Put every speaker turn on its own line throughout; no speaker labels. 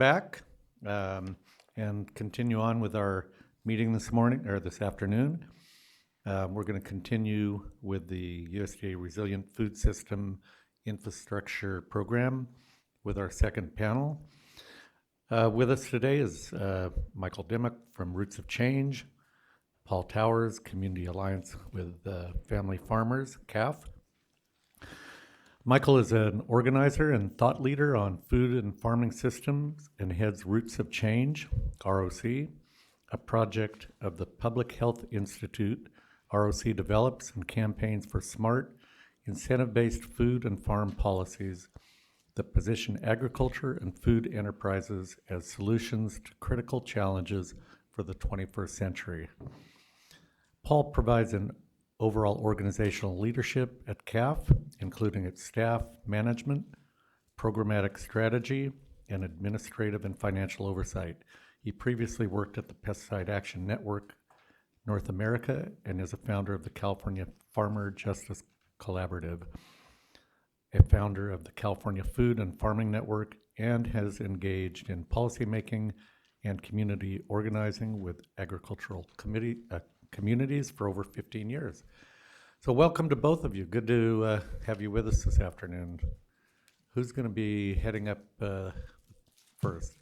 back and continue on with our meeting this morning or this afternoon. We're going to continue with the USDA Resilient Food System Infrastructure Program with our second panel. With us today is Michael Dimmock from Roots of Change, Paul Towers, Community Alliance with Family Farmers, CAF. Michael is an organizer and thought leader on food and farming systems and heads Roots of Change, ROC, a project of the Public Health Institute. ROC develops and campaigns for smart, incentive-based food and farm policies that position agriculture and food enterprises as solutions to critical challenges for the 21st century. Paul provides an overall organizational leadership at CAF, including its staff, management, programmatic strategy, and administrative and financial oversight. He previously worked at the Pesticide Action Network North America and is a founder of the California Farmer Justice Collaborative, a founder of the California Food and Farming Network, and has engaged in policymaking and community organizing with agricultural communities for over 15 years. So welcome to both of you. Good to have you with us this afternoon. Who's going to be heading up first?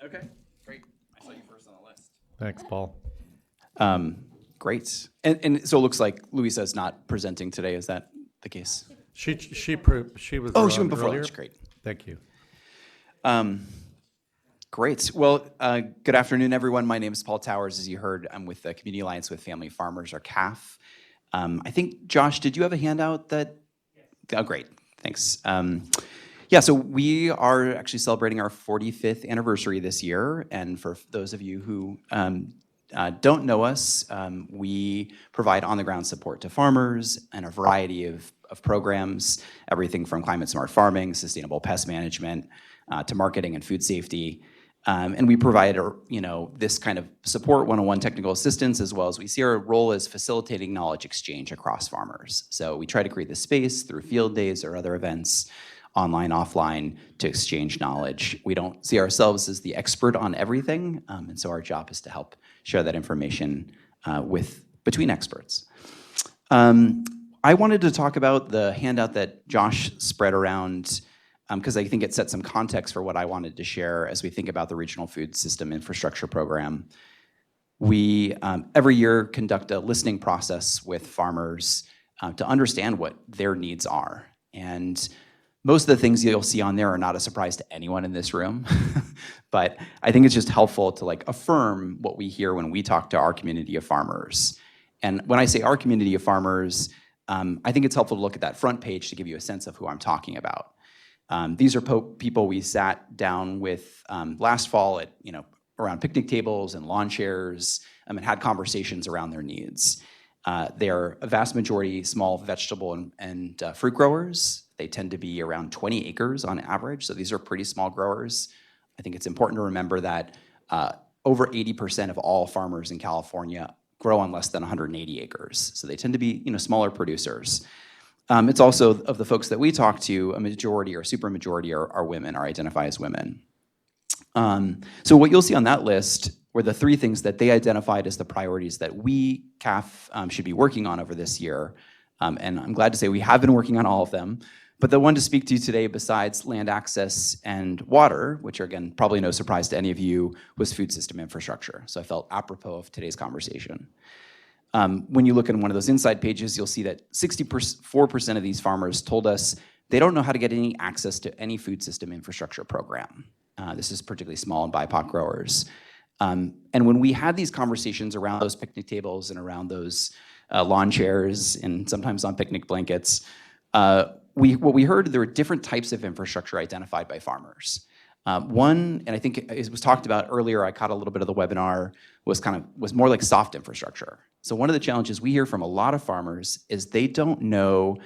Okay, great. I saw you first on the list.
Thanks, Paul.
Great. And so it looks like Louisa's not presenting today. Is that the case?
She was.
Oh, she went before
earlier.
lunch. Great.
Thank you.
Great. Well, good afternoon, everyone. My name is Paul Towers. As you heard, I'm with the Community Alliance with Family Farmers, or CAF. I think, Josh, did you have a handout that? Yes. Oh, great. Thanks. Yeah, so we are actually celebrating our 45th anniversary this year. And for those of you who don't know us, we provide on-the-ground support to farmers and a variety of programs, everything from climate smart farming, sustainable pest management, to marketing and food safety. And we provide this kind of support, one-on-one technical assistance, as well as we see our role as facilitating knowledge exchange across farmers. So we try to create this space through field days or other events, online, offline, to exchange knowledge. We don't see ourselves as the expert on everything, and so our job is to help share that information between experts. I wanted to talk about the handout that Josh spread around because I think it sets some context for what I wanted to share as we think about the Regional Food System Infrastructure Program. We, every year, conduct a listening process with farmers to understand what their needs are. And most of the things you'll see on there are not a surprise to anyone in this room, but I think it's just helpful to affirm what we hear when we talk to our community of farmers. And when I say our community of farmers, I think it's helpful to look at that front page to give you a sense of who I'm talking about. These are people we sat down with last fall at around picnic tables and lawn chairs and had conversations around their needs. They are a vast majority small vegetable and fruit growers. They tend to be around 20 acres on average, so these are pretty small growers. I think it's important to remember that over 80% of all farmers in California grow on less than 180 acres, so they tend to be smaller producers. It's also, of the folks that we talk to, a majority or super majority are women, or identify as women. So what you'll see on that list were the three things that they identified as the priorities that we, CAF, should be working on over this year. And I'm glad to say we have been working on all of them. But the one to speak to today, besides land access and water, which are, again, probably no surprise to any of you, was food system infrastructure. So I felt apropos of today's conversation. When you look at one of those inside pages, you'll see that 64% of these farmers told us they don't know how to get any access to any food system infrastructure program. This is particularly small and BIPOC growers. And when we had these conversations around those picnic tables and around those lawn chairs and sometimes on picnic blankets, what we heard, there were different types of infrastructure identified by farmers. One, and I think it was talked about earlier, I caught a little bit of the webinar, was more like soft infrastructure. So one of the challenges we hear from a lot of farmers is they don't know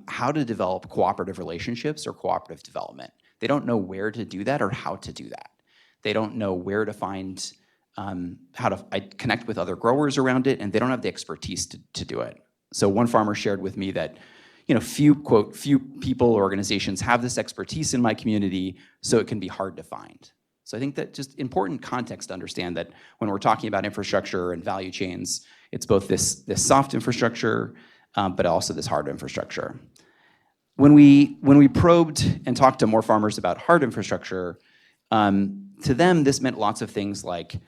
how to develop cooperative relationships or cooperative development. They don't know where to do that or how to do that. They don't know where to find, how to connect with other growers around it, and they don't have the expertise to do it. So one farmer shared with me that few people or organizations have this expertise in my community, so it can be hard to find. So I think that just important context to understand that when we're talking about infrastructure and value chains, it's both this soft infrastructure, but also this hard infrastructure. When we probed and talked to more farmers about hard infrastructure, to them this meant lots of things like,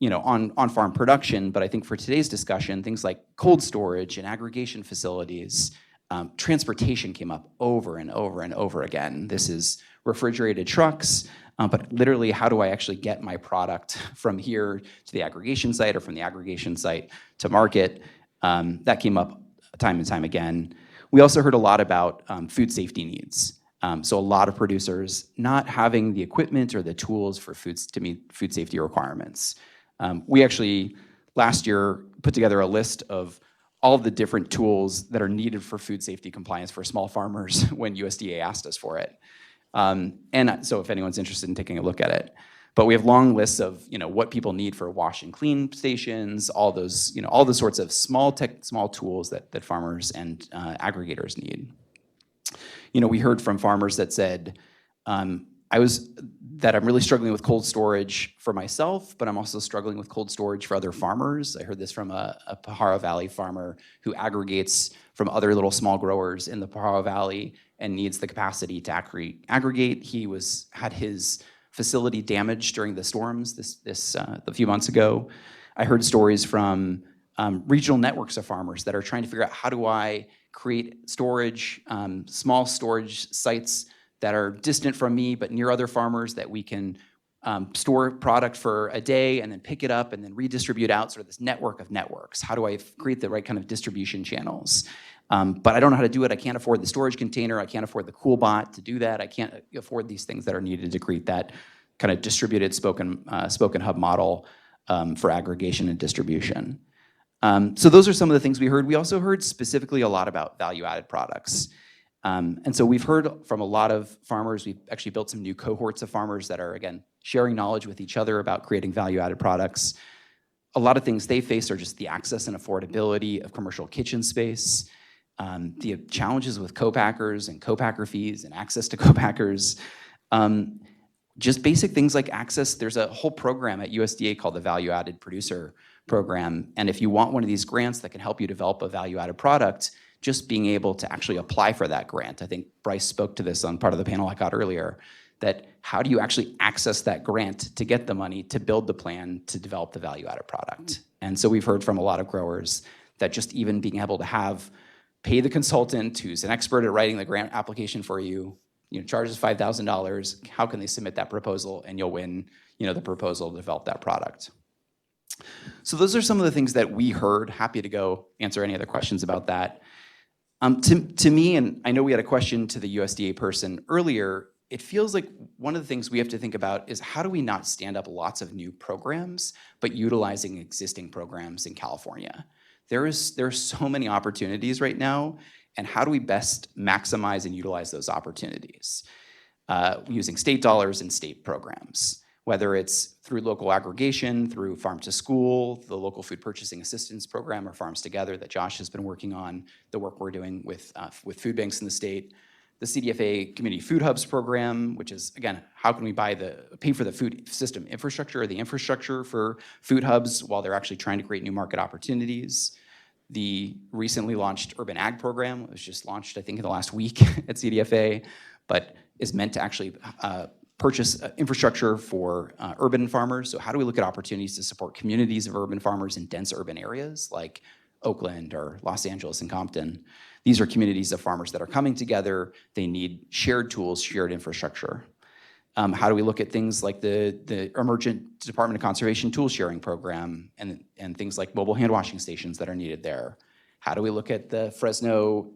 on-farm production, but I think for today's discussion, things like cold storage and aggregation facilities. Transportation came up over and over and over again. This is refrigerated trucks, but literally, how do I actually get my product from here to the aggregation site or from the aggregation site to market? That came up time and time again. We also heard a lot about food safety needs. So a lot of producers not having the equipment or the tools for to meet food safety requirements. We actually, last year, put together a list of all the different tools that are needed for food safety compliance for small farmers when USDA asked us for it. And so if anyone's interested in taking a look at it. But we have long lists of what people need for wash and clean stations, all those all the sorts of small tools that farmers and aggregators need. We heard from farmers that said, I'm really struggling with cold storage for myself, but I'm also struggling with cold storage for other farmers. I heard this from a Pajaro Valley farmer who aggregates from other little small growers in the Pajaro Valley and needs the capacity to aggregate. He had his facility damaged during the storms a few months ago. I heard stories from regional networks of farmers that are trying to figure out, how do I create storage, small storage sites that are distant from me but near other farmers, that we can store product for a day and then pick it up and then redistribute out, sort of this network of networks. How do I create the right kind of distribution channels? But I don't know how to do it. I can't afford the storage container. I can't afford the CoolBot to do that. I can't afford these things that are needed to create that kind of distributed spoken hub model for aggregation and distribution. So those are some of the things we heard. We also heard specifically a lot about value-added products. And so we've heard from a lot of farmers. We've actually built some new cohorts of farmers that are, again, sharing knowledge with each other about creating value-added products. A lot of things they face are just the access and affordability of commercial kitchen space, the challenges with co-packers and co-packer fees and access to co-packers, just basic things like access. There's a whole program at USDA called the Value Added Producer Program, and if you want one of these grants that can help you develop a value-added product, just being able to actually apply for that grant. I think Bryce spoke to this on part of the panel I got earlier, that how do you actually access that grant to get the money to build the plan to develop the value-added product? And so we've heard from a lot of growers that just even being able to pay the consultant who's an expert at writing the grant application for you, charges $5,000, how can they submit that proposal and you'll win, the proposal to develop that product. So those are some of the things that we heard. Happy to go answer any other questions about that. To me, and I know we had a question to the USDA person earlier, it feels like one of the things we have to think about is, how do we not stand up lots of new programs, but utilizing existing programs in California? There are so many opportunities right now, and how do we best maximize and utilize those opportunities? Using state dollars and state programs, whether it's through local aggregation, through Farm to School, the local food purchasing assistance program, or Farms Together that Josh has been working on, the work we're doing with food banks in the state, the CDFA Community Food Hubs program, which is, again, how can we pay for the food system infrastructure or the infrastructure for food hubs while they're actually trying to create new market opportunities. The recently launched Urban Ag program was just launched, I think, in the last week at CDFA, but is meant to actually purchase infrastructure for urban farmers. So how do we look at opportunities to support communities of urban farmers in dense urban areas like Oakland or Los Angeles and Compton? These are communities of farmers that are coming together. They need shared tools, shared infrastructure. How do we look at things like the emergent Department of Conservation tool sharing program and things like mobile hand washing stations that are needed there? How do we look at the Fresno,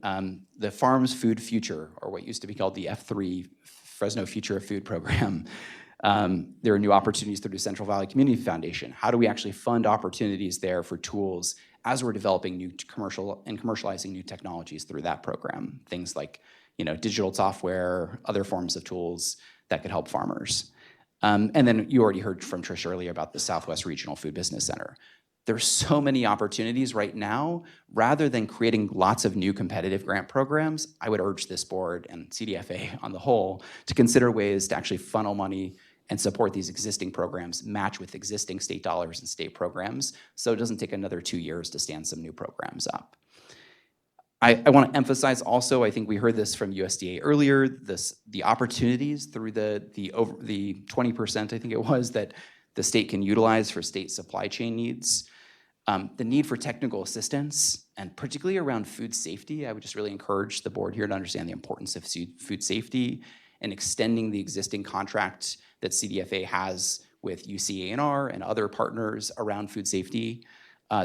the Farms Food Future, or what used to be called the F3, Fresno Future of Food program? There are new opportunities through the Central Valley Community Foundation. How do we actually fund opportunities there for tools as we're developing new commercializing new technologies through that program? Things like digital software, other forms of tools that could help farmers. And then you already heard from Trish earlier about the Southwest Regional Food Business Center. There's so many opportunities right now. Rather than creating lots of new competitive grant programs, I would urge this board and CDFA on the whole to consider ways to actually funnel money and support these existing programs, match with existing state dollars and state programs, so it doesn't take another 2 years to stand some new programs up. I want to emphasize also, I think we heard this from USDA earlier, the opportunities through the 20%, I think it was, that the state can utilize for state supply chain needs. The need for technical assistance, and particularly around food safety. I would just really encourage the board here to understand the importance of food safety and extending the existing contract that CDFA has with UCANR and other partners around food safety.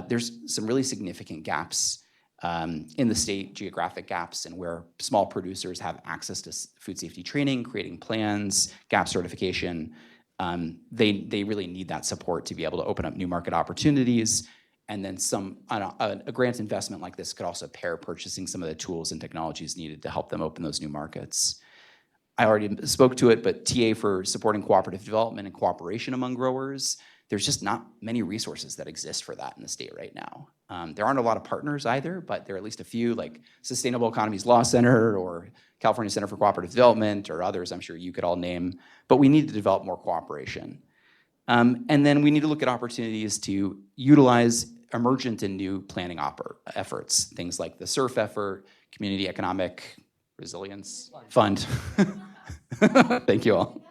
There's some really significant gaps in the state, geographic gaps, and where small producers have access to food safety training, creating plans, gap certification. They really need that support to be able to open up new market opportunities. And then a grant investment like this could also pair purchasing some of the tools and technologies needed to help them open those new markets. I already spoke to it, but TA for supporting cooperative development and cooperation among growers, there's just not many resources that exist for that in the state right now. There aren't a lot of partners either, but there are at least a few, like Sustainable Economies Law Center or California Center for Cooperative Development or others I'm sure you could all name, but we need to develop more cooperation. And then we need to look at opportunities to utilize emergent and new planning efforts, things like the SURF effort, Community Economic Resilience Fund. Thank you all.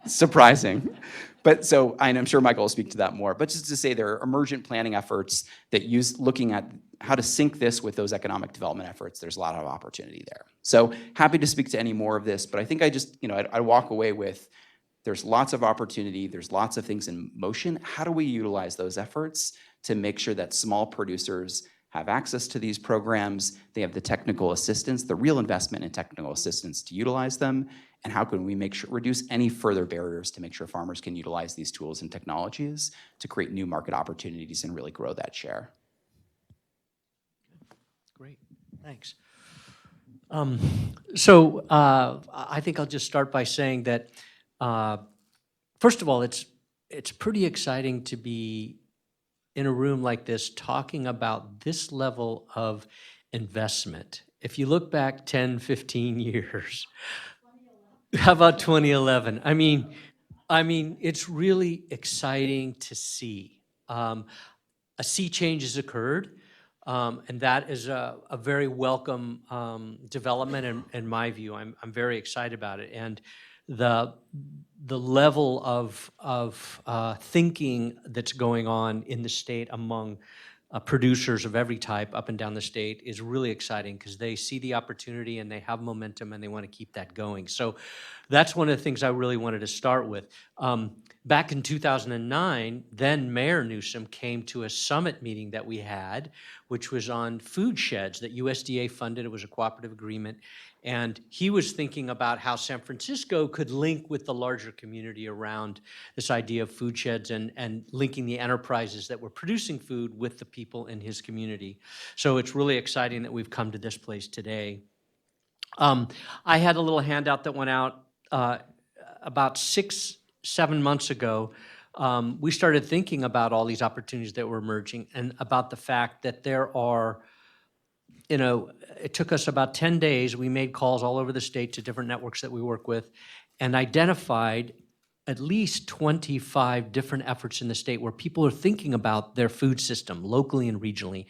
Surprising. But so, and I'm sure Michael will speak to that more, but just to say there are emergent planning efforts that looking at how to sync this with those economic development efforts. There's a lot of opportunity there. So happy to speak to any more of this, but I think I walk away with, there's lots of opportunity, there's lots of things in motion. How do we utilize those efforts to make sure that small producers have access to these programs, they have the technical assistance, the real investment in technical assistance to utilize them, and how can we reduce any further barriers to make sure farmers can utilize these tools and technologies to create new market opportunities and really grow that share.
Great, thanks. So I think I'll just start by saying that, first of all, it's pretty exciting to be in a room like this talking about this level of investment. If you look back 10, 15 years, how about 2011? I mean, it's really exciting to see. A sea change has occurred, and that is a very welcome development in my view. I'm very excited about it. And the level of thinking that's going on in the state among producers of every type up and down the state is really exciting because they see the opportunity and they have momentum and they want to keep that going. So that's one of the things I really wanted to start with. Back in 2009, then Mayor Newsom came to a summit meeting that we had, which was on food sheds that USDA funded. It was a cooperative agreement. And he was thinking about how San Francisco could link with the larger community around this idea of food sheds and linking the enterprises that were producing food with the people in his community. So it's really exciting that we've come to this place today. I had a little handout that went out about 6-7 months ago. We started thinking about all these opportunities that were emerging and about the fact that there are, it took us about 10 days. We made calls all over the state to different networks that we work with and identified at least 25 different efforts in the state where people are thinking about their food system locally and regionally.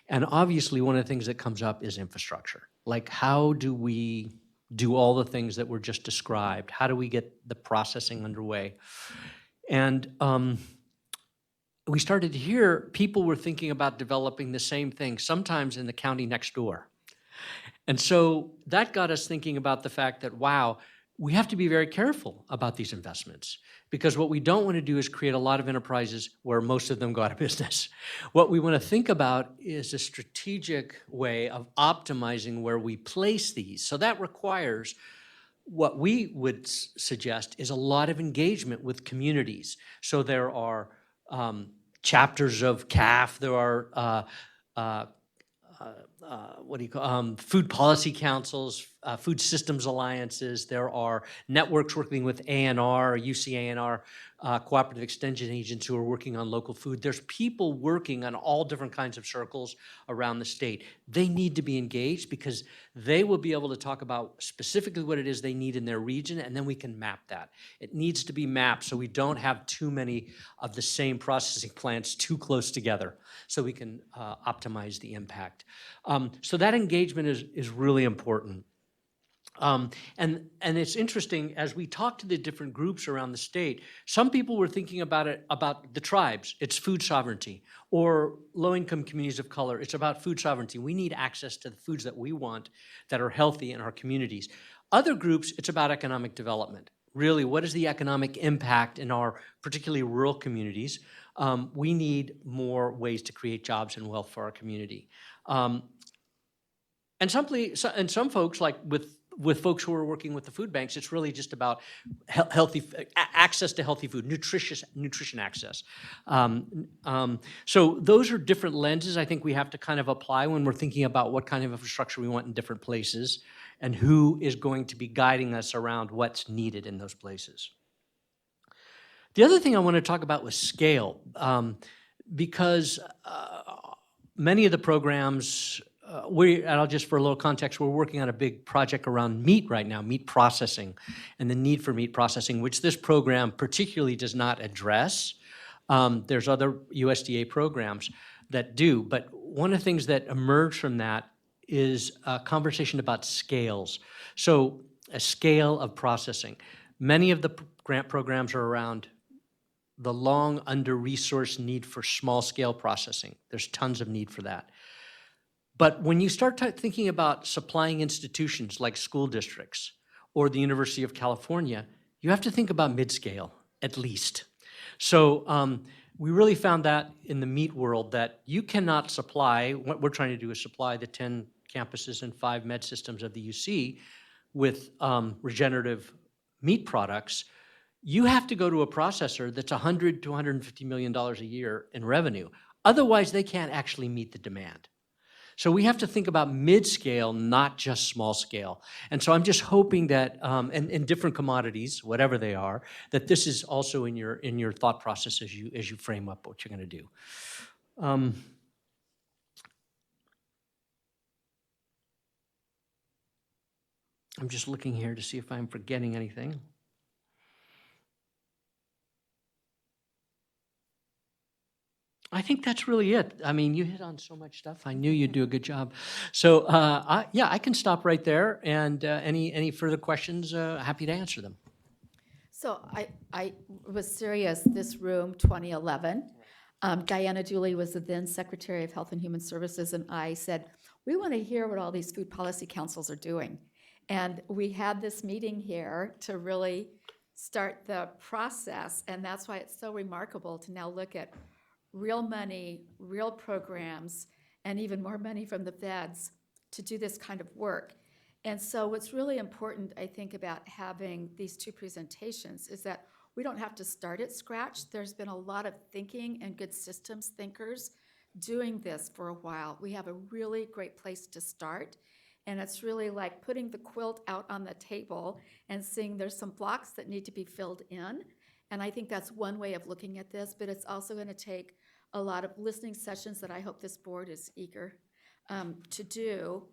And obviously, one of the things that comes up is infrastructure. Like, how do we do all the things that were just described? How do we get the processing underway? And we started to hear people were thinking about developing the same thing, sometimes in the county next door. And so that got us thinking about the fact that, wow, we have to be very careful about these investments because what we don't want to do is create a lot of enterprises where most of them go out of business. What we want to think about is a strategic way of optimizing where we place these. So that requires what we would suggest is a lot of engagement with communities. So there are chapters of CAF, there are what do you call, food policy councils, food systems alliances. There are networks working with ANR, UCANR, cooperative extension agents who are working on local food. There's people working on all different kinds of circles around the state. They need to be engaged because they will be able to talk about specifically what it is they need in their region, and then we can map that. It needs to be mapped so we don't have too many of the same processing plants too close together, so we can optimize the impact. So that engagement is really important. And it's interesting, as we talk to the different groups around the state, some people were thinking about it, about the tribes, it's food sovereignty, or low-income communities of color, it's about food sovereignty. We need access to the foods that we want that are healthy in our communities. Other groups, it's about economic development. Really, what is the economic impact in our particularly rural communities? We need more ways to create jobs and wealth for our community. And some folks, like with folks who are working with the food banks, it's really just about healthy access to healthy food, nutrition access. So those are different lenses I think we have to kind of apply when we're thinking about what kind of infrastructure we want in different places and who is going to be guiding us around what's needed in those places. The other thing I want to talk about was scale, because many of the programs, and I'll just for a little context, we're working on a big project around meat right now, meat processing, and the need for meat processing, which this program particularly does not address. There's other USDA programs that do, but one of the things that emerged from that is a conversation about scales. So a scale of processing. Many of the grant programs are around the long under-resourced need for small-scale processing. There's tons of need for that. But when you start thinking about supplying institutions like school districts or the University of California, you have to think about mid-scale, at least. So we really found that in the meat world that you cannot supply, what we're trying to do is supply the 10 campuses and 5 med systems of the UC with regenerative meat products. You have to go to a processor that's $100 to $150 million a year in revenue. Otherwise, they can't actually meet the demand. So we have to think about mid-scale, not just small scale. And so I'm just hoping that, in different commodities, whatever they are, that this is also in your thought process as you frame up what you're going to do. I'm just looking here to see if I'm forgetting anything. I think that's really it. I mean, you hit on so much stuff. I knew you'd do a good job. So, I can stop right there. And any further questions, happy to answer them.
So I was serious, this room, 2011. Diana Dooley was the then Secretary of Health and Human Services, and I said, we want to hear what all these food policy councils are doing. And we had this meeting here to really start the process, and that's why it's so remarkable to now look at real money, real programs, and even more money from the feds to do this kind of work. And so what's really important, I think, about having these two presentations is that we don't have to start at scratch. There's been a lot of thinking and good systems thinkers doing this for a while. We have a really great place to start. And it's really like putting the quilt out on the table and seeing there's some blocks that need to be filled in. And I think that's one way of looking at this, but it's also going to take a lot of listening sessions that I hope this board is eager to do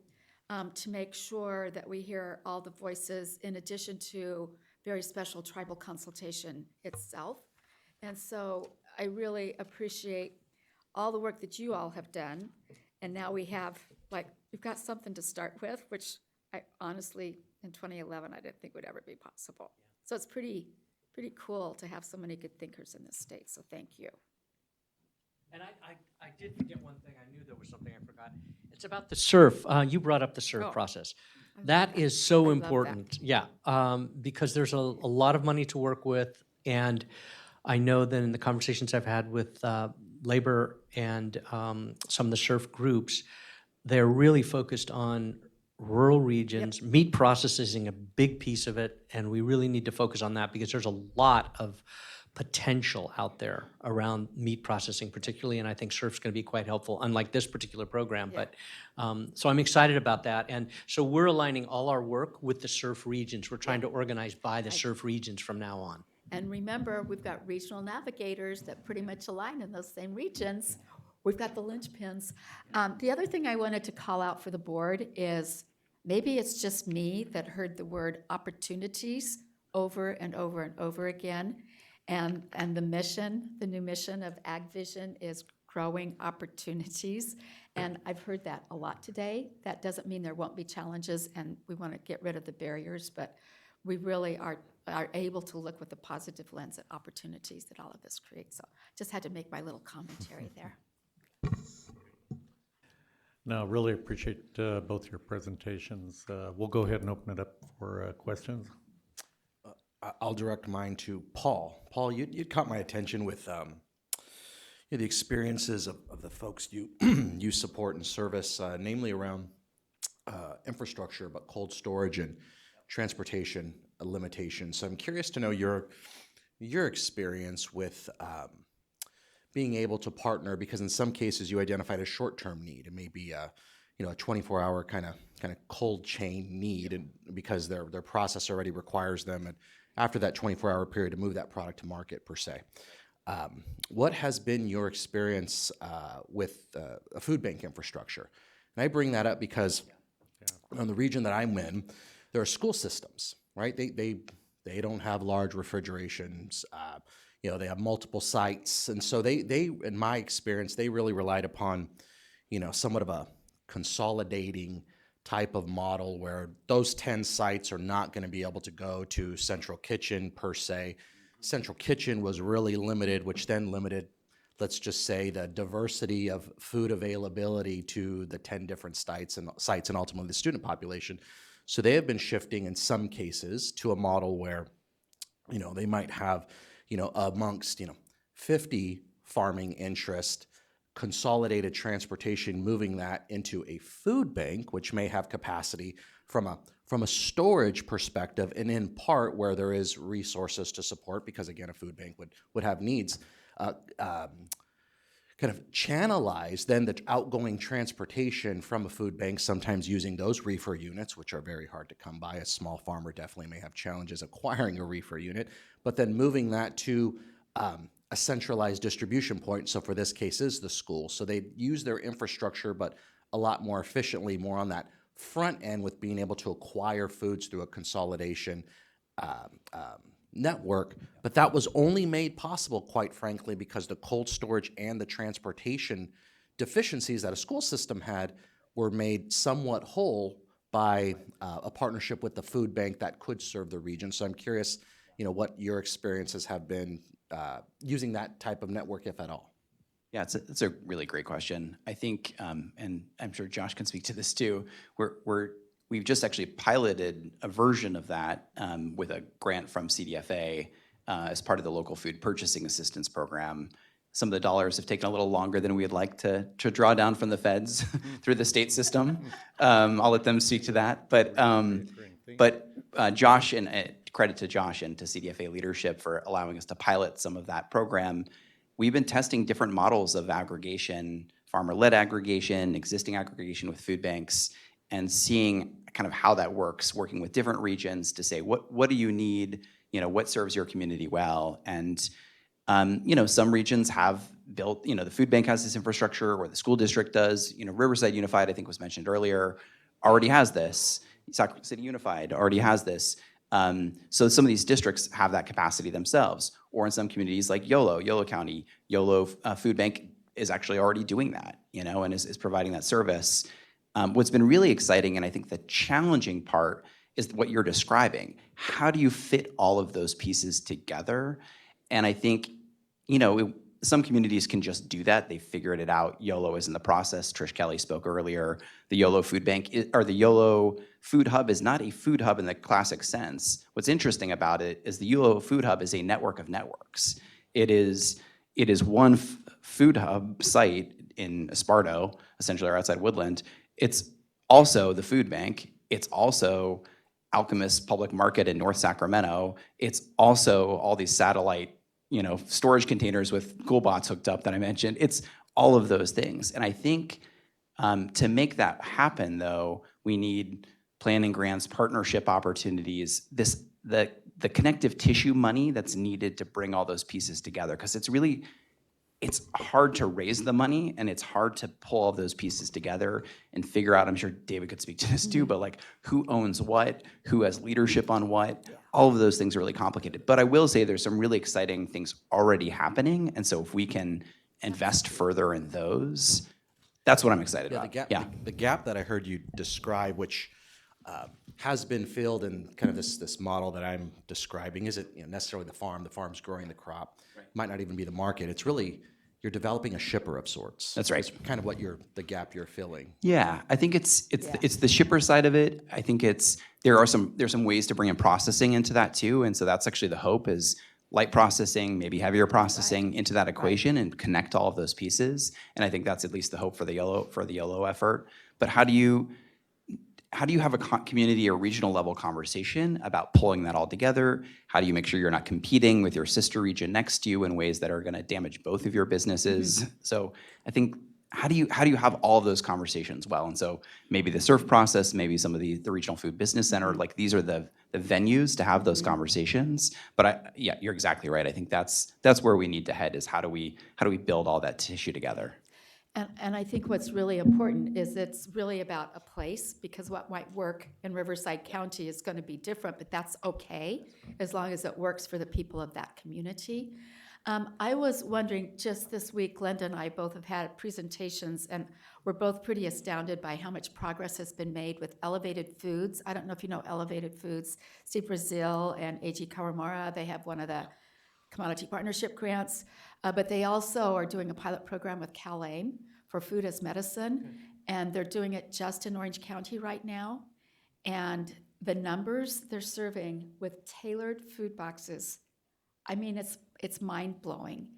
to make sure that we hear all the voices in addition to very special tribal consultation itself. And so I really appreciate all the work that you all have done. And now we've got something to start with, which I honestly, in 2011, I didn't think would ever be possible. So it's pretty cool to have so many good thinkers in this state, so thank you.
And I did forget one thing. I knew there was something I forgot. It's about the SURF. You brought up the SURF process. That is so important. Yeah, because there's a lot of money to work with, and I know that in the conversations I've had with labor and some of the SURF groups, they're really focused on rural regions. Yep. Meat processing is a big piece of it, and we really need to focus on that because there's a lot of potential out there around meat processing particularly, and I think SURF's going to be quite helpful, unlike this particular program. But so I'm excited about that. And so we're aligning all our work with the SURF regions. We're trying to organize by the SURF regions from now on.
And remember, we've got regional navigators that pretty much align in those same regions. We've got the linchpins. The other thing I wanted to call out for the board is maybe it's just me that heard the word opportunities over and over and over again. And the mission, the new mission of AgVision is growing opportunities. And I've heard that a lot today. That doesn't mean there won't be challenges and we want to get rid of the barriers, but we really are able to look with a positive lens at opportunities that all of this creates. So just had to make my little commentary there.
No, really appreciate both your presentations. We'll go ahead and open it up for questions.
I'll direct mine to Paul. Paul, you caught my attention with the experiences of the folks you you support and service, namely around infrastructure, but cold storage and transportation limitations. So I'm curious to know your experience with being able to partner, because in some cases you identified a short-term need. It may be a 24-hour kind of cold chain need, and because their process already requires them, and after that 24-hour period, to move that product to market per se. What has been your experience with a food bank infrastructure? And I bring that up because in the region that I'm in, there are school systems, right? They don't have large refrigerations. They have multiple sites, and so they in my experience, they really relied upon, somewhat of a consolidating type of model where those 10 sites are not going to be able to go to central kitchen per se. Central kitchen was really limited, which then limited, let's just say, the diversity of food availability to the 10 different sites and ultimately the student population. So they have been shifting in some cases to a model where, they might have, amongst, 50 farming interest, consolidated transportation, moving that into a food bank, which may have capacity from a storage perspective, and in part where there is resources to support, because again, a food bank would have needs, kind of channelize then the outgoing transportation from a food bank, sometimes using those reefer units, which are very hard to come by. A small farmer definitely may have challenges acquiring a reefer unit, but then moving that to a centralized distribution point. So for this case is the school. So they use their infrastructure, but a lot more efficiently, more on that front end with being able to acquire foods through a consolidation network. But that was only made possible, quite frankly, because the cold storage and the transportation deficiencies that a school system had were made somewhat whole by a partnership with the food bank that could serve the region. So I'm curious, what your experiences have been using that type of network, if at all.
Yeah, it's a really great question. I think, and I'm sure Josh can speak to this too, we've just actually piloted a version of that with a grant from CDFA as part of the local food purchasing assistance program. Some of the dollars have taken a little longer than we'd like to draw down from the feds through the state system. I'll let them speak to that. But Josh, and credit to Josh and to CDFA leadership for allowing us to pilot some of that program. We've been testing different models of aggregation, farmer-led aggregation, existing aggregation with food banks, and seeing kind of how that works, working with different regions to say, what do you need, what serves your community well? And, some regions have built, the food bank has this infrastructure, or the school district does. Riverside Unified, I think was mentioned earlier, already has this. Sauk City Unified already has this. So some of these districts have that capacity themselves, or in some communities like Yolo County, Yolo Food Bank is actually already doing that, and is providing that service. What's been really exciting, and I think the challenging part, is what you're describing. How do you fit all of those pieces together? And I think, some communities can just do that. They figured it out. Yolo is in the process. Trish Kelly spoke earlier. The Yolo Food Bank, or the Yolo Food Hub, is not a food hub in the classic sense. What's interesting about it is the Yolo Food Hub is a network of networks. It is one food hub site in Esparto, essentially, or outside Woodland. It's also the food bank. It's also Alchemist Public Market in North Sacramento. It's also all these satellite storage containers with GhoulBots hooked up that I mentioned. It's all of those things. And I think to make that happen, though, we need planning grants, partnership opportunities, the connective tissue money that's needed to bring all those pieces together. Because it's hard to raise the money, and it's hard to pull all those pieces together and figure out, I'm sure David could speak to this too, but like who owns what, who has leadership on what, all of those things are really complicated. But I will say there's some really exciting things already happening. And so if we can invest further in those, that's what I'm excited about.
The gap that I heard you describe, which has been filled in kind of this model that I'm describing, isn't necessarily the farm's growing the crop, might not even be the market. It's really, you're developing a shipper of sorts.
That's right.
It's kind of what the gap you're filling.
Yeah, I think it's the shipper side of it. I think there's some ways to bring in processing into that too, and so that's actually the hope is light processing, maybe heavier processing into that equation and connect all of those pieces. And I think that's at least the hope for the yellow effort. But how do you have a community or regional level conversation about pulling that all together? How do you make sure you're not competing with your sister region next to you in ways that are going to damage both of your businesses? So I think how do you have all of those conversations well? And so maybe the SURF process, maybe some of the regional food business center, like these are the venues to have those conversations. But you're exactly right. I think that's where we need to head is how do we build all that tissue together?
And I think what's really important is it's really about a place, because what might work in Riverside County is going to be different, but that's okay as long as it works for the people of that community. I was wondering, just this week, Glenda and I both have had presentations, and we're both pretty astounded by how much progress has been made with Elevated Foods. I don't know if you know Elevated Foods. Steve Brazil and A.G. Kawamura, they have one of the commodity partnership grants, but they also are doing a pilot program with CalAIM for food as medicine, and they're doing it just in Orange County right now. And the numbers they're serving with tailored food boxes, I mean, it's mind-blowing.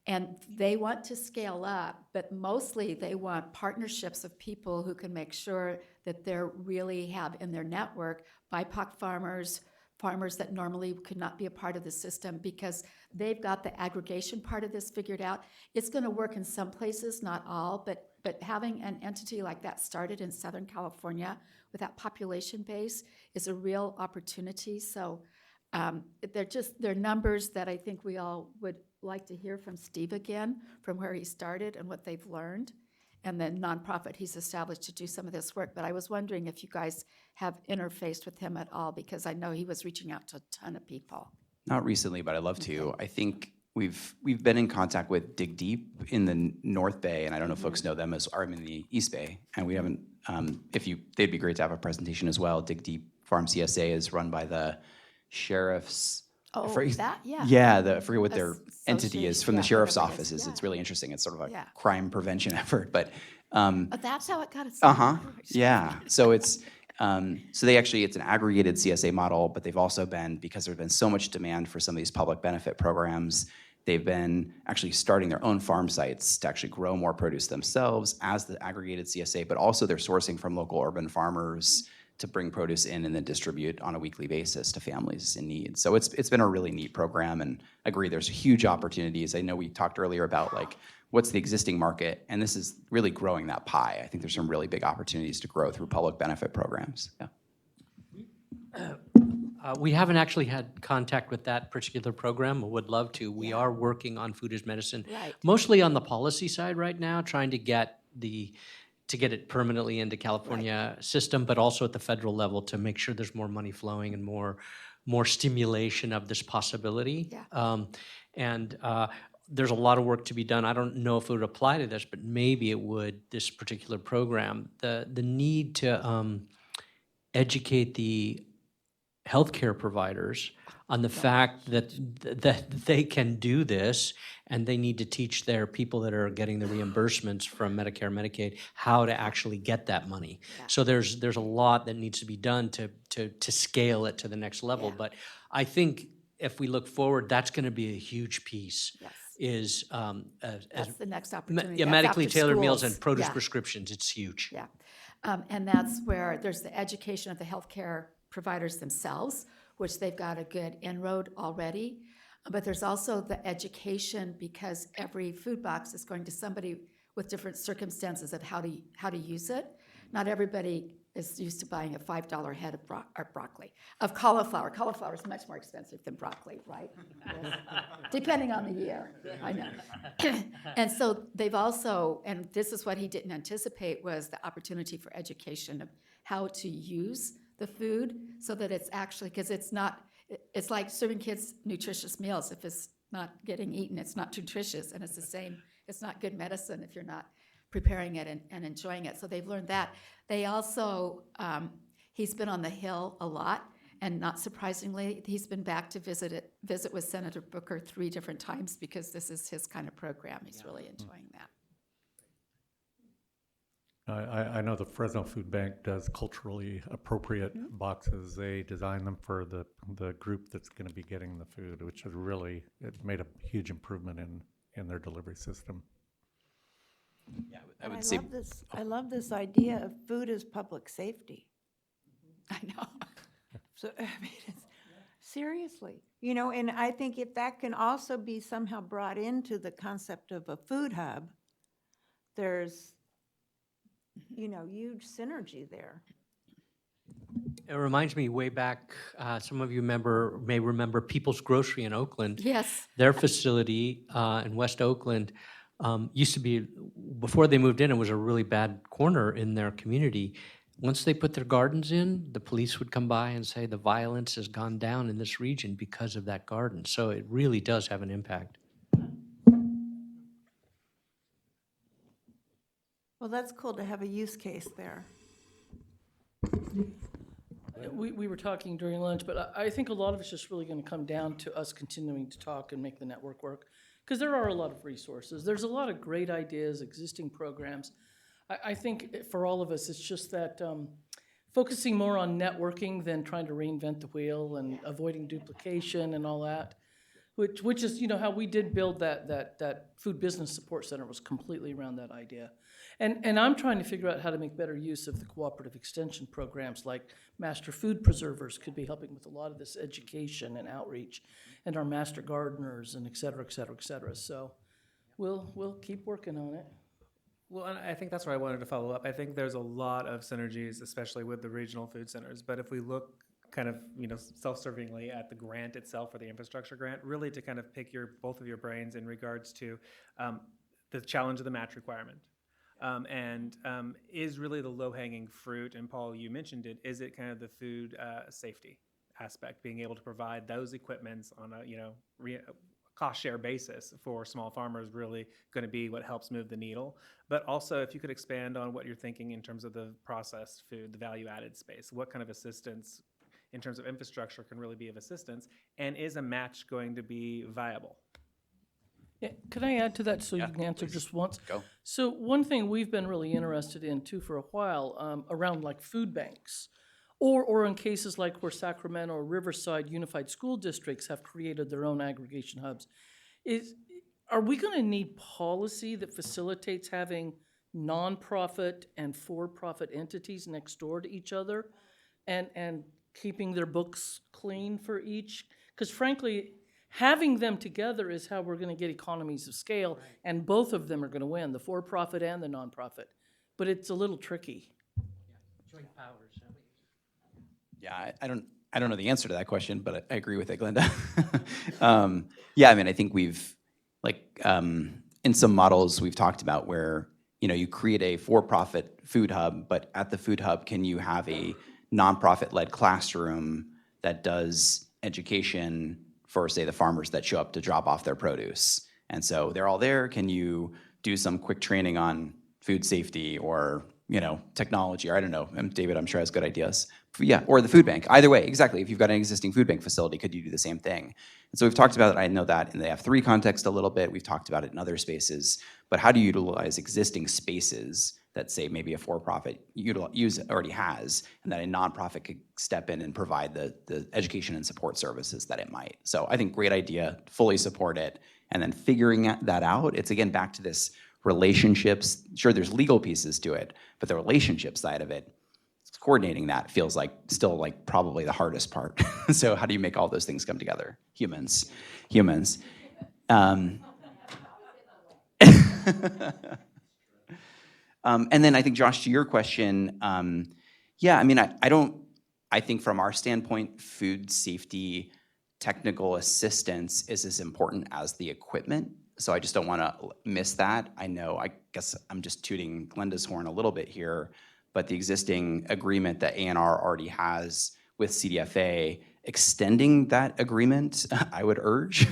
And they want to scale up, but mostly they want partnerships of people who can make sure that they really have in their network BIPOC farmers that normally could not be a part of the system, because they've got the aggregation part of this figured out. It's going to work in some places, not all, but having an entity like that started in Southern California with that population base is a real opportunity. So they're numbers that I think we all would like to hear from Steve again, from where he started and what they've learned, and the nonprofit he's established to do some of this work. But I was wondering if you guys have interfaced with him at all, because I know he was reaching out to a ton of people.
Not recently, but I'd love to. I think we've been in contact with Dig Deep in the North Bay, and I don't know if folks know them I'm in the East Bay, and we haven't. They'd be great to have a presentation as well. Dig Deep Farm CSA is run by the sheriff's.
Oh, yeah.
Yeah, I forget what their entity is from the
Association,
sheriff's
whatever it is,
offices.
yeah.
It's really interesting. It's sort of a
Yeah.
crime prevention effort, but.
That's how it got its name.
Yeah. So it's it's an aggregated CSA model, but they've also been, because there's been so much demand for some of these public benefit programs, they've been actually starting their own farm sites to actually grow more produce themselves as the aggregated CSA, but also they're sourcing from local urban farmers to bring produce in and then distribute on a weekly basis to families in need. So it's been a really neat program, and I agree there's huge opportunities. I know we talked earlier about like what's the existing market, and this is really growing that pie. I think there's some really big opportunities to grow through public benefit programs. Yeah.
We haven't actually had contact with that particular program, but would love to. We are working on food as medicine,
Right.
mostly on the policy side right now, trying to get it permanently into California system, but also at the federal level to make sure there's more money flowing and more stimulation of this possibility.
Yeah.
There's a lot of work to be done. I don't know if it would apply to this, but maybe it would, this particular program. The need to educate the healthcare providers on the fact that they can do this, and they need to teach their people that are getting the reimbursements from Medicare, Medicaid, how to actually get that money.
Yeah.
So there's a lot that needs to be done to scale it to the next level.
Yeah.
But I think if we look forward, that's going to be a huge piece.
Yes.
Is
That's the next opportunity.
yeah,
That's
medically
after
tailored meals
schools.
and produce
Yeah.
prescriptions. It's huge.
Yeah, and that's where there's the education of the healthcare providers themselves, which they've got a good inroad already. But there's also the education, because every food box is going to somebody with different circumstances of how to use it. Not everybody is used to buying a $5 head of broccoli, of cauliflower. Cauliflower is much more expensive than broccoli, right? Yes. Depending on the year, I know. And so they've also, and this is what he didn't anticipate, was the opportunity for education of how to use the food so that it's actually, because it's like serving kids nutritious meals. If it's not getting eaten, it's not nutritious, and it's the same. It's not good medicine if you're not preparing it and enjoying it. So they've learned that. They also, he's been on the Hill a lot, and not surprisingly, he's been back to visit with Senator Booker 3 different times, because this is his kind of program. He's really enjoying that.
I know the Fresno Food Bank does culturally appropriate boxes. They design them for the group that's going to be getting the food, which is really, it made a huge improvement in their delivery system.
Yeah, I
And
would say,
I love this idea of food as public safety.
I know.
So, I mean, seriously, you know, and I think if that can also be somehow brought into the concept of a food hub, there's, you know, huge synergy there.
It reminds me way back, some of you may remember People's Grocery in Oakland.
Yes.
Their facility in West Oakland used to be, before they moved in, it was a really bad corner in their community. Once they put their gardens in, the police would come by and say the violence has gone down in this region because of that garden. So it really does have an impact.
Well, that's cool to have a use case there.
We were talking during lunch, but I think a lot of it's just really going to come down to us continuing to talk and make the network work. Because there are a lot of resources. There's a lot of great ideas, existing programs. I think for all of us, it's just that focusing more on networking than trying to reinvent the wheel and avoiding duplication and all that, which is, you know, how we did build that food business support center, was completely around that idea. And I'm trying to figure out how to make better use of the cooperative extension programs, like Master Food Preservers could be helping with a lot of this education and outreach, and our Master Gardeners, and et cetera, et cetera, et cetera. So we'll keep working on it.
Well, and I think that's where I wanted to follow up. I think there's a lot of synergies, especially with the regional food centers. But if we look kind of, you know, self-servingly at the grant itself, or the infrastructure grant, really to kind of pick both of your brains in regards to the challenge of the match requirement. Is really the low-hanging fruit, and Paul, you mentioned it, is it kind of the food safety aspect, being able to provide those equipments on a, you know, cost share basis for small farmers, really going to be what helps move the needle. But also, if you could expand on what you're thinking in terms of the processed food, the value-added space, what kind of assistance in terms of infrastructure can really be of assistance, and is a match going to be viable?
Yeah, can I add to that so
Yeah,
you can answer
please.
just once?
Go.
So one thing we've been really interested in too for a while, around like food banks, or in cases like where Sacramento or Riverside Unified School Districts have created their own aggregation hubs, are we going to need policy that facilitates having nonprofit and for-profit entities next door to each other, and keeping their books clean for each? Because frankly, having them together is how we're going to get economies of scale, and both of them are going to win, the for-profit and the nonprofit. But it's a little tricky.
Joint powers.
Yeah, I don't know the answer to that question, but I agree with it, Glenda. Yeah, I mean, I think we've, like, in some models we've talked about where, you know, you create a for-profit food hub, but at the food hub, can you have a nonprofit-led classroom that does education for, say, the farmers that show up to drop off their produce? And so they're all there. Can you do some quick training on food safety or, you know, technology, or I don't know. David, I'm sure, has good ideas. Yeah, or the food bank. Either way, exactly. If you've got an existing food bank facility, could you do the same thing? And so we've talked about it. I know that in the F3 context a little bit. We've talked about it in other spaces. But how do you utilize existing spaces that, say, maybe a for-profit already has, and that a nonprofit could step in and provide the education and support services that it might? So I think great idea, fully support it. And then figuring that out, it's again back to this relationships. Sure, there's legal pieces to it, but the relationship side of it, coordinating that feels like still like probably the hardest part. So how do you make all those things come together? Humans. And then I think, Josh, to your question, yeah, I mean, I think from our standpoint, food safety technical assistance is as important as the equipment. So I just don't want to miss that. I know, I guess I'm just tooting Glenda's horn a little bit here, but the existing agreement that ANR already has with CDFA, extending that agreement, I would urge,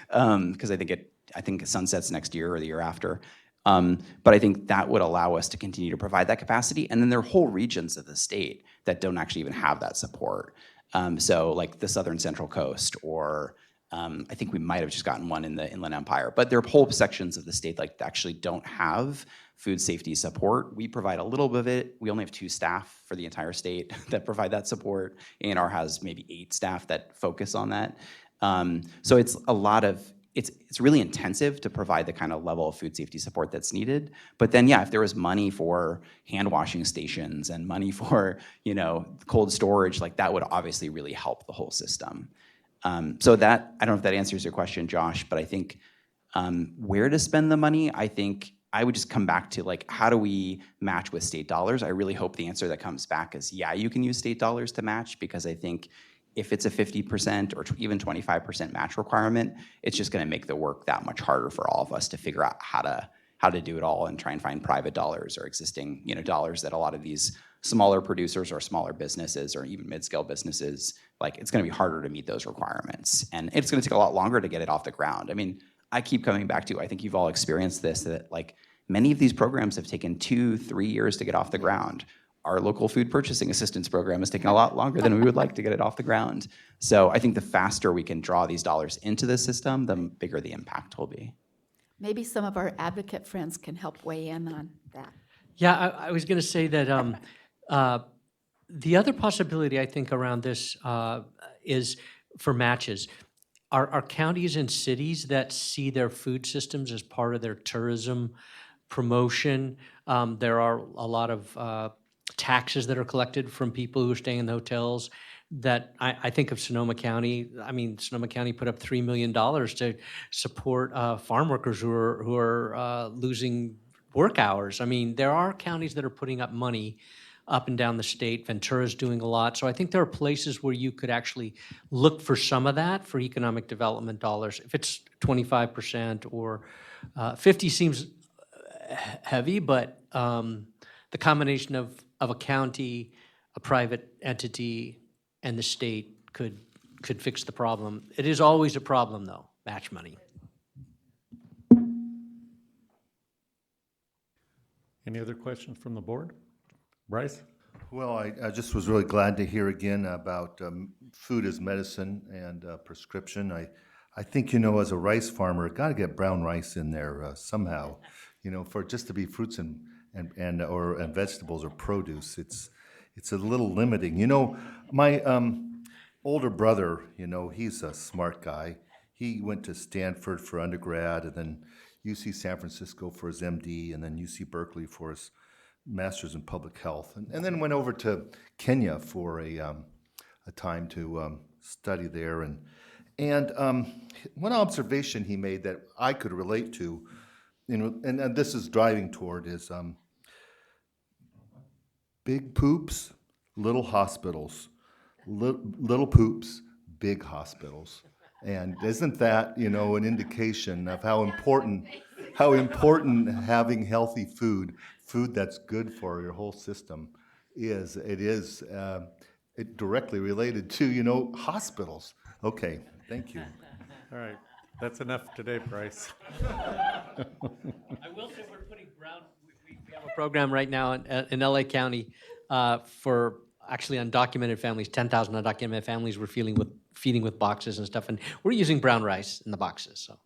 because I think it sunsets next year or the year after. But I think that would allow us to continue to provide that capacity. And then there are whole regions of the state that don't actually even have that support. So like the Southern Central Coast, or I think we might have just gotten one in the Inland Empire, but there are whole sections of the state like that actually don't have food safety support. We provide a little bit of it. We only have 2 staff for the entire state that provide that support. ANR has maybe 8 staff that focus on that. So it's a lot of, it's really intensive to provide the kind of level of food safety support that's needed. But then, yeah, if there was money for hand washing stations and money for, cold storage, like that would obviously really help the whole system. So that, I don't know if that answers your question, Josh, but I think where to spend the money, I think I would just come back to like, how do we match with state dollars? I really hope the answer that comes back is, yeah, you can use state dollars to match, because I think if it's a 50% or even 25% match requirement, it's just gonna make the work that much harder for all of us to figure out how to do it all and try and find private dollars or existing dollars that a lot of these smaller producers or smaller businesses or even mid-scale businesses, like it's gonna be harder to meet those requirements. And it's gonna take a lot longer to get it off the ground. I mean, I keep coming back to, I think you've all experienced this, that like many of these programs have taken 2-3 years to get off the ground. Our local food purchasing assistance program is taking a lot longer than we would like to get it off the ground. So I think the faster we can draw these dollars into the system, the bigger the impact will be.
Maybe some of our advocate friends can help weigh in on that.
Yeah, I was going to say that the other possibility I think around this is for matches. Are counties and cities that see their food systems as part of their tourism promotion? There are a lot of taxes that are collected from people who are staying in the hotels that I think of Sonoma County. I mean, Sonoma County put up $3 million to support farm workers who are losing work hours. I mean, there are counties that are putting up money up and down the state. Ventura's doing a lot. So I think there are places where you could actually look for some of that for economic development dollars. If it's 25% or 50 seems heavy, but the combination of a county, a private entity, and the state could fix the problem. It is always a problem, though, match money.
Any other questions from the board? Bryce?
Well, I just was really glad to hear again about food as medicine and prescription. I think, as a rice farmer, got to get brown rice in there somehow, for just to be fruits and vegetables or produce. It's a little limiting. My older brother, he's a smart guy. He went to Stanford for undergrad, and then UC San Francisco for his MD, and then UC Berkeley for his master's in public health, and then went over to Kenya for a time to study there. And one observation he made that I could relate to, and this is driving toward, is big poops, little hospitals, little poops, big hospitals. And isn't that, an indication of how important having healthy food that's good for your whole system is? It is directly related to, hospitals. Okay, thank you.
All right, that's enough today, Bryce.
I will say we're putting we have a program right now in LA County for actually undocumented families, 10,000 undocumented families we're feeding with boxes and stuff, and we're using brown rice in the boxes, so.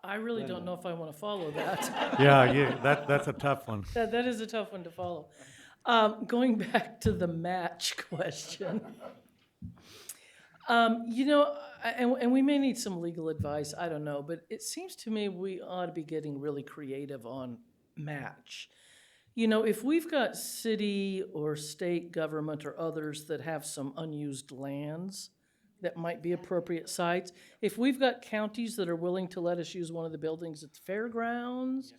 I really don't know if I want to follow that.
Yeah, that's a tough one.
That is a tough one to follow. Going back to the match question, You know, and we may need some legal advice, I don't know, but it seems to me we ought to be getting really creative on match. You know, if we've got city or state government or others that have some unused lands that might be appropriate sites, if we've got counties that are willing to let us use one of the buildings at the fairgrounds,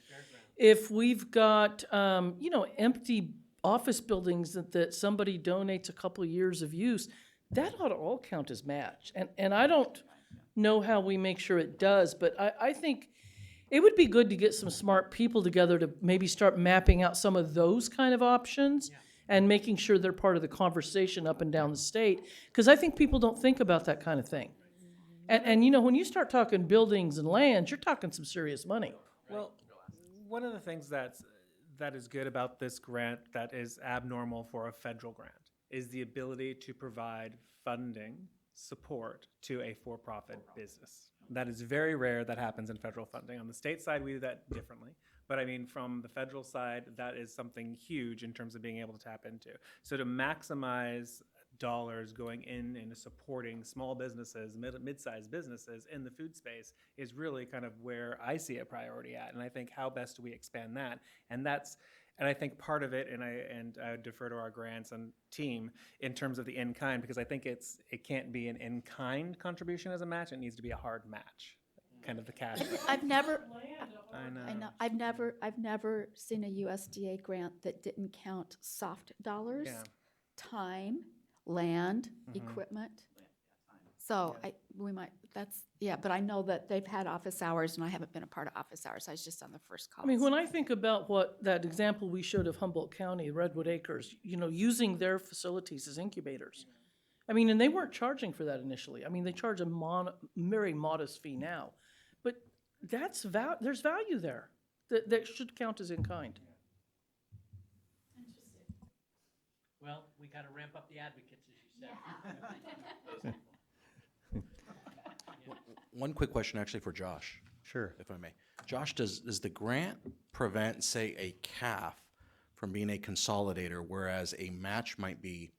if we've got, you know, empty office buildings that somebody donates a couple of years of use, that ought to all count as match. And I don't know how we make sure it does, but I think it would be good to get some smart people together to maybe start mapping out some of those kind of options and making sure they're part of the conversation up and down the state. Because I think people don't think about that kind of thing. And you know, when you start talking buildings and lands, you're talking some serious money.
Well, one of the things that is good about this grant that is abnormal for a federal grant is the ability to provide funding support to a for-profit business. That is very rare that happens in federal funding. On the state side, we do that differently. But I mean, from the federal side, that is something huge in terms of being able to tap into. So to maximize dollars going in and supporting small businesses, mid-sized businesses in the food space is really kind of where I see a priority at. And I think how best do we expand that? And I think part of it, and I defer to our grants and team in terms of the in-kind, because I think it can't be an in-kind contribution as a match. It needs to be a hard match, kind of the cash.
I've never,
I know.
I've never seen a USDA grant that didn't count soft dollars,
Yeah.
time, land, equipment. So but I know that they've had office hours, and I haven't been a part of office hours. I was just on the first call.
I mean, when I think about what that example we showed of Humboldt County, Redwood Acres, you know, using their facilities as incubators. I mean, and they weren't charging for that initially. I mean, they charge a very modest fee now. But there's value there that should count as in kind.
Well, we got to ramp up the advocates, as you said.
One quick question actually for Josh,
Sure.
if I may. Josh, does the grant prevent, say, a CAF from being a consolidator, whereas a match might be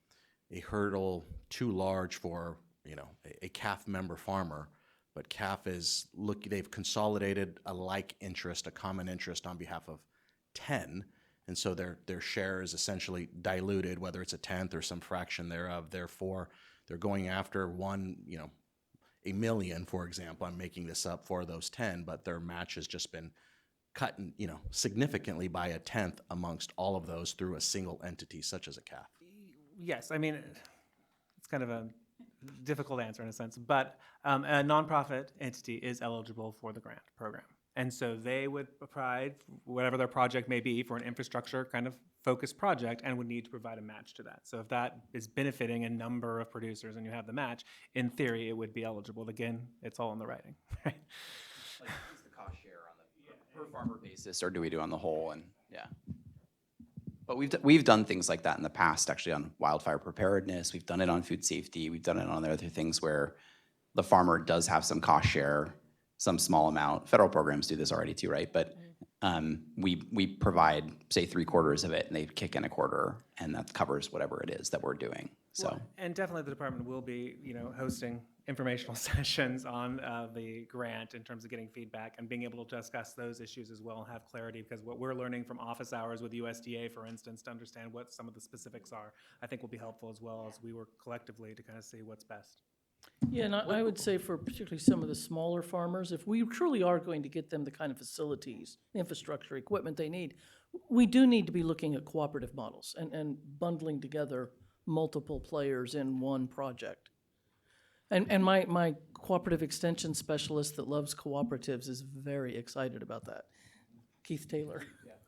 a hurdle too large for, you know, a CAF member farmer, but CAF is, they've consolidated a like interest, a common interest on behalf of 10, and so their share is essentially diluted, whether it's a tenth or some fraction thereof. Therefore, they're going after one, you know, $1 million, for example. I'm making this up for those 10, but their match has just been cut, you know, significantly by a tenth amongst all of those through a single entity such as a CAF.
Yes, I mean, it's kind of a difficult answer in a sense, but a nonprofit entity is eligible for the grant program. And so they would provide whatever their project may be for an infrastructure kind of focused project and would need to provide a match to that. So if that is benefiting a number of producers and you have the match, in theory, it would be eligible. Again, it's all in the writing, right?
Like, is the cost share on the per farmer basis, or do we do on the whole? And yeah. But we've done things like that in the past, actually, on wildfire preparedness. We've done it on food safety. We've done it on other things where the farmer does have some cost share, some small amount. Federal programs do this already too, right? But we provide, say, 3/4 of it, and they kick in 1/4, and that covers whatever it is that we're doing. So.
Well, and definitely the department will be, you know, hosting informational sessions on the grant in terms of getting feedback and being able to discuss those issues as well and have clarity, because what we're learning from office hours with USDA, for instance, to understand what some of the specifics are, I think will be helpful as well as we work collectively to kind of see what's best.
Yeah, and I would say for particularly some of the smaller farmers, if we truly are going to get them the kind of facilities, infrastructure, equipment they need, we do need to be looking at cooperative models and bundling together multiple players in one project. And my cooperative extension specialist that loves cooperatives is very excited about that. Keith Taylor.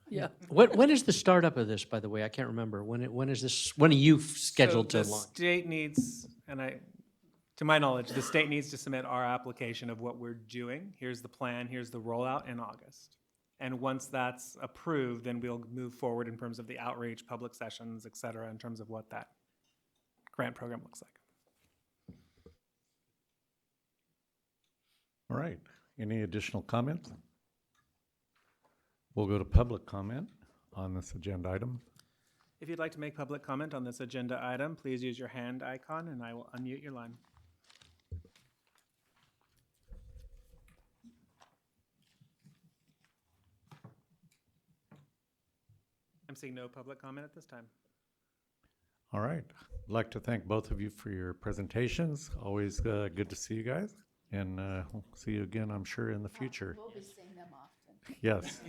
Yeah.
When is the startup of this, by the way? I can't remember. When are you scheduled
So
to launch?
the state needs, to my knowledge, the state needs to submit our application of what we're doing. Here's the plan, here's the rollout in August. And once that's approved, then we'll move forward in terms of the outreach, public sessions, et cetera, in terms of what that grant program looks like.
All right. Any additional comments? We'll go to public comment on this agenda item.
If you'd like to make public comment on this agenda item, please use your hand icon and I will unmute your line. I'm seeing no public comment at this time.
All right. I'd like to thank both of you for your presentations. Always good to see you guys. And we'll see you again, I'm sure, in the future.
We'll be seeing them often,
Yes.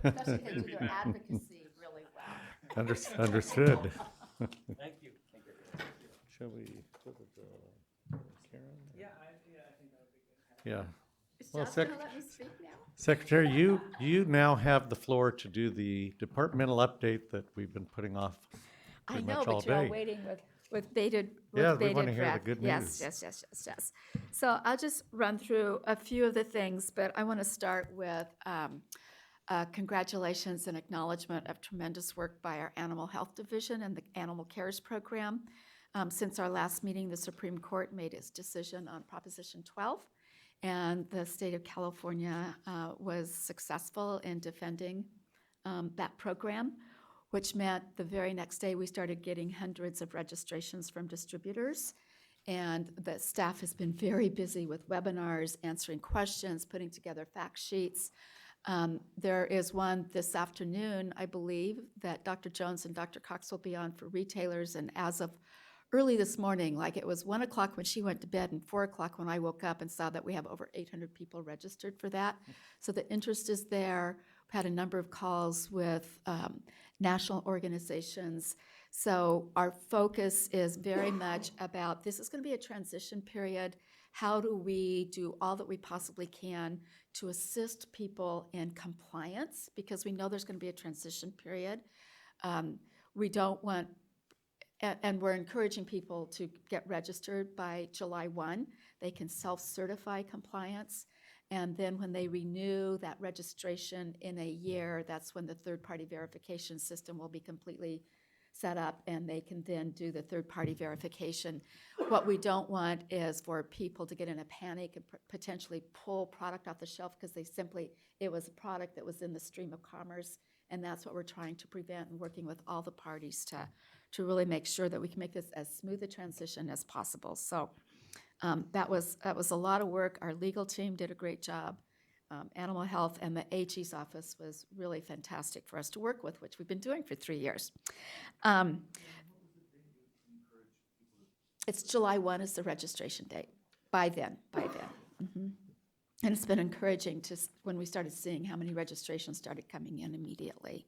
especially if they do their advocacy really well.
Understood. Thank you. Shall we put it, Karen?
Yeah, I think that would be good.
Yeah.
Is
Well,
Josh
Sec-
gonna let me speak now?
Secretary, you now have the floor to do the departmental update that we've been putting off
I
pretty
know,
much all
but you're all
day.
waiting with bated
Yeah,
with
we
bated
wanna hear the
breath.
good
Yes,
news.
yes. So I'll just run through a few of the things, but I want to start with congratulations and acknowledgement of tremendous work by our Animal Health Division and the Animal Cares Program. Since our last meeting, the Supreme Court made its decision on Proposition 12, and the state of California was successful in defending that program, which meant the very next day we started getting hundreds of registrations from distributors. And the staff has been very busy with webinars, answering questions, putting together fact sheets. There is one this afternoon, I believe, that Dr. Jones and Dr. Cox will be on for retailers. And as of early this morning, like it was 1 o'clock when she went to bed and 4 o'clock when I woke up and saw that we have over 800 people registered for that. So the interest is there. We've had a number of calls with national organizations. So our focus is very much about, this is going to be a transition period. How do we do all that we possibly can to assist people in compliance? Because we know there's going to be a transition period. We don't want, and we're encouraging people to get registered by July 1. They can self-certify compliance. And then when they renew that registration in a year, that's when the third-party verification system will be completely set up, and they can then do the third-party verification. What we don't want is for people to get in a panic and potentially pull product off the shelf because it was a product that was in the stream of commerce, and that's what we're trying to prevent, and working with all the parties to really make sure that we can make this as smooth a transition as possible. So that was a lot of work. Our legal team did a great job. Animal Health and the AG's office was really fantastic for us to work with, which we've been doing for 3 years. It's July 1 is the registration date, by then. Mhm. And it's been encouraging when we started seeing how many registrations started coming in immediately.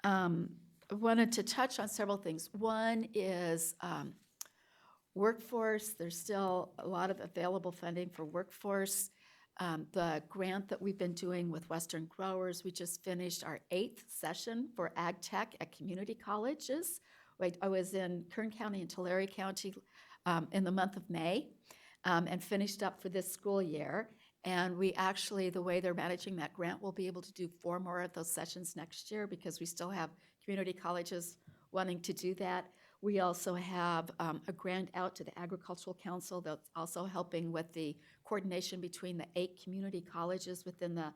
I wanted to touch on several things. One is workforce. There's still a lot of available funding for workforce. The grant that we've been doing with Western Growers, we just finished our 8th session for Ag Tech at community colleges. I was in Kern County and Tulare County in the month of May and finished up for this school year. And we actually, the way they're managing that grant, we'll be able to do 4 more of those sessions next year because we still have community colleges wanting to do that. We also have a grant out to the Agricultural Council that's also helping with the coordination between the 8 community colleges within the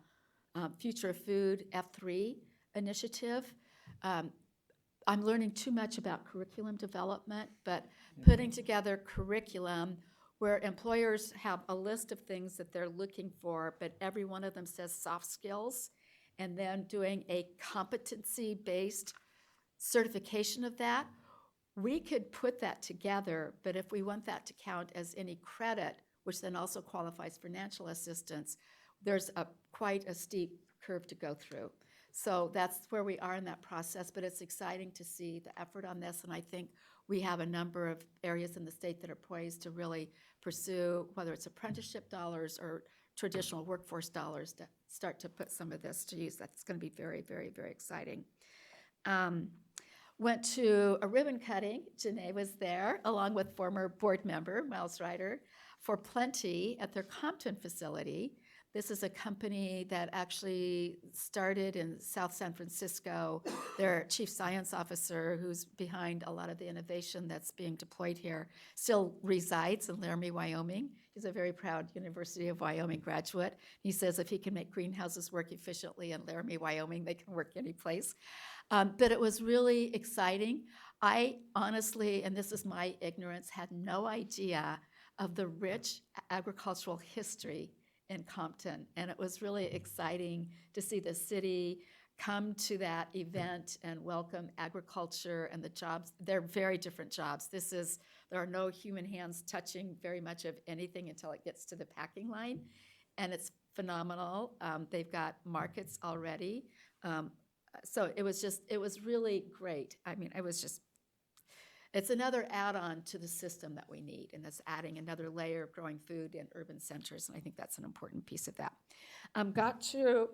Future of Food F3 initiative. I'm learning too much about curriculum development, but putting together curriculum where employers have a list of things that they're looking for, but every one of them says soft skills, and then doing a competency-based certification of that. We could put that together, but if we want that to count as any credit, which then also qualifies for financial assistance, there's quite a steep curve to go through. So that's where we are in that process, but it's exciting to see the effort on this, and I think we have a number of areas in the state that are poised to really pursue, whether it's apprenticeship dollars or traditional workforce dollars, to start to put some of this to use. That's going to be very, very, very exciting. Went to a ribbon cutting. Janae was there, along with former board member Miles Ryder, for Plenty at their Compton facility. This is a company that actually started in South San Francisco. Their chief science officer, who's behind a lot of the innovation that's being deployed here, still resides in Laramie, Wyoming. He's a very proud University of Wyoming graduate. He says if he can make greenhouses work efficiently in Laramie, Wyoming, they can work any place. But it was really exciting. I honestly, and this is my ignorance, had no idea of the rich agricultural history in Compton. And it was really exciting to see the city come to that event and welcome agriculture and the jobs. They're very different jobs. There are no human hands touching very much of anything until it gets to the packing line, and it's phenomenal. They've got markets already. So it was really great. I mean, it's another add-on to the system that we need, and that's adding another layer of growing food in urban centers, and I think that's an important piece of that. Got to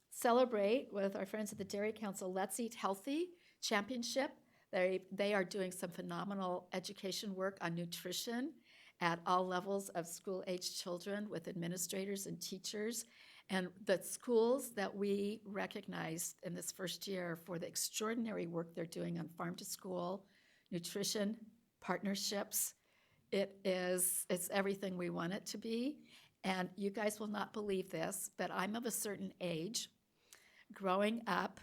celebrate with our friends at the Dairy Council Let's Eat Healthy Championship. They are doing some phenomenal education work on nutrition at all levels of school-aged children with administrators and teachers. And the schools that we recognized in this first year for the extraordinary work they're doing on farm-to-school, nutrition, partnerships, it's everything we want it to be. And you guys will not believe this, but I'm of a certain age. Growing up,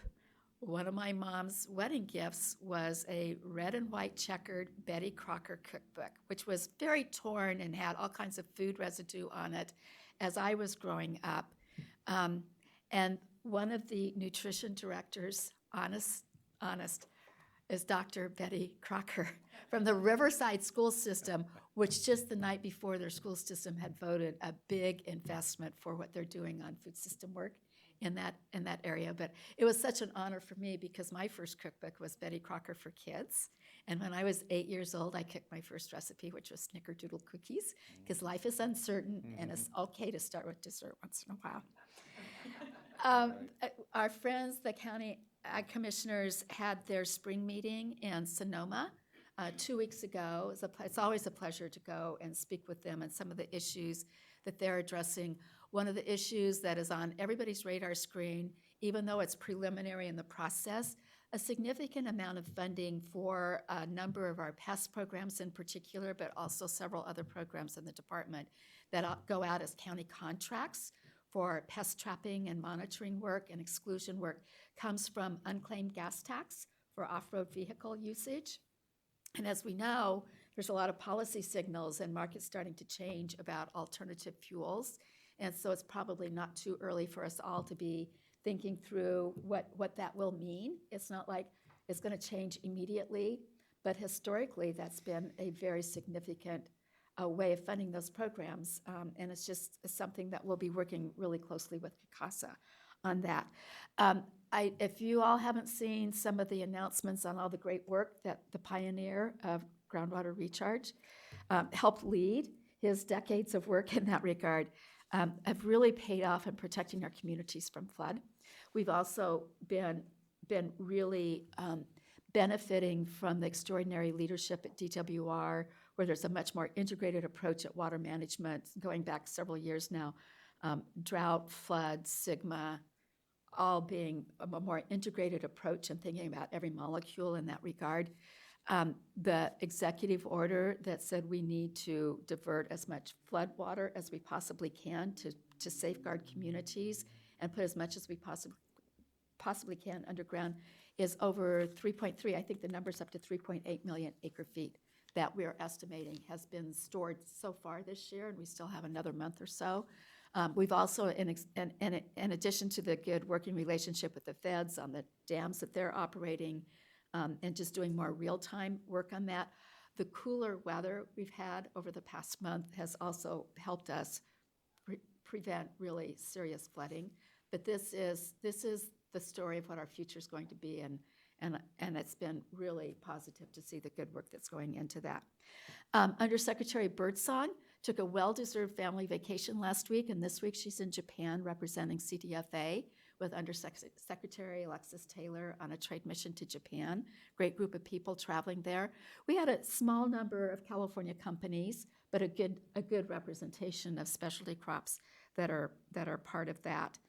one of my mom's wedding gifts was a red and white checkered Betty Crocker cookbook, which was very torn and had all kinds of food residue on it as I was growing up. And one of the nutrition directors, honest, is Dr. Betty Crocker from the Riverside School System, which just the night before their school system had voted a big investment for what they're doing on food system work in that area. But it was such an honor for me because my first cookbook was Betty Crocker for Kids. And when I was 8 years old, I cooked my first recipe, which was snickerdoodle cookies, because life is uncertain and it's okay to start with dessert once in a while. Our friends, the county ag commissioners, had their spring meeting in Sonoma 2 weeks ago. It's always a pleasure to go and speak with them and some of the issues that they're addressing. One of the issues that is on everybody's radar screen, even though it's preliminary in the process, a significant amount of funding for a number of our pest programs in particular, but also several other programs in the department that go out as county contracts for pest trapping and monitoring work and exclusion work, comes from unclaimed gas tax for off-road vehicle usage. And as we know, there's a lot of policy signals and markets starting to change about alternative fuels. And so it's probably not too early for us all to be thinking through what that will mean. It's not like it's going to change immediately, but historically that's been a very significant way of funding those programs. And it's just something that we'll be working really closely with CASA on that. If you all haven't seen some of the announcements on all the great work that the pioneer of groundwater recharge helped lead, his decades of work in that regard have really paid off in protecting our communities from flood. We've also been really benefiting from the extraordinary leadership at DWR, where there's a much more integrated approach at water management going back several years now. Drought, flood, SGMA, all being a more integrated approach and thinking about every molecule in that regard. The executive order that said we need to divert as much flood water as we possibly can to safeguard communities and put as much as we possibly can underground is over 3.3, I think the number's up to 3.8 million acre feet that we're estimating has been stored so far this year, and we still have another month or so. We've also, in addition to the good working relationship with the feds on the dams that they're operating, and just doing more real-time work on that, the cooler weather we've had over the past month has also helped us prevent really serious flooding. But this is the story of what our future is going to be, and it's been really positive to see the good work that's going into that. Undersecretary Birdsong took a well-deserved family vacation last week, and this week she's in Japan representing CDFA with Undersecretary Alexis Taylor on a trade mission to Japan. Great group of people traveling there. We had a small number of California companies, but a good representation of specialty crops that are part of that.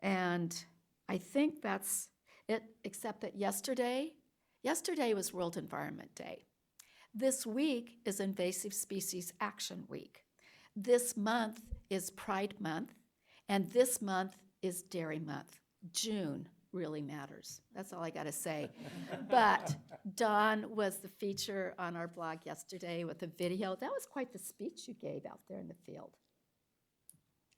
And I think that's it, except that yesterday was World Environment Day. This week is Invasive Species Action Week. This month is Pride Month, and this month is Dairy Month. June really matters. That's all I got to say. But Dawn was the feature on our blog yesterday with a video. That was quite the speech you gave out there in the field.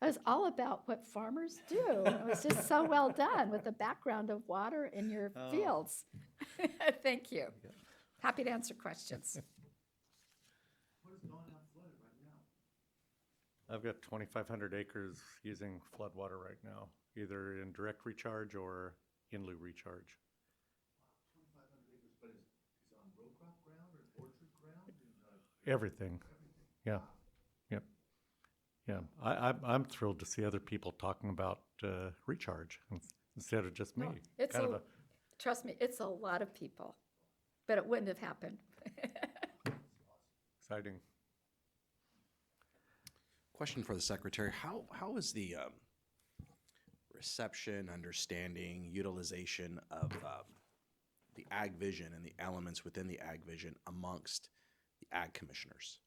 It was all about what farmers do. It was just so well done with the background of water in your fields. Thank you. Happy to answer questions.
I've got 2,500 acres using floodwater right now, either in direct recharge or in lieu recharge. Everything, yeah, yep, yeah. I'm thrilled to see other people talking about recharge instead of just me.
It's
Kind of
a, trust me, it's a lot of people, but it wouldn't have happened.
exciting.
Question for the secretary: How is the reception, understanding, utilization of the ag vision and the elements within the ag vision amongst the ag commissioners?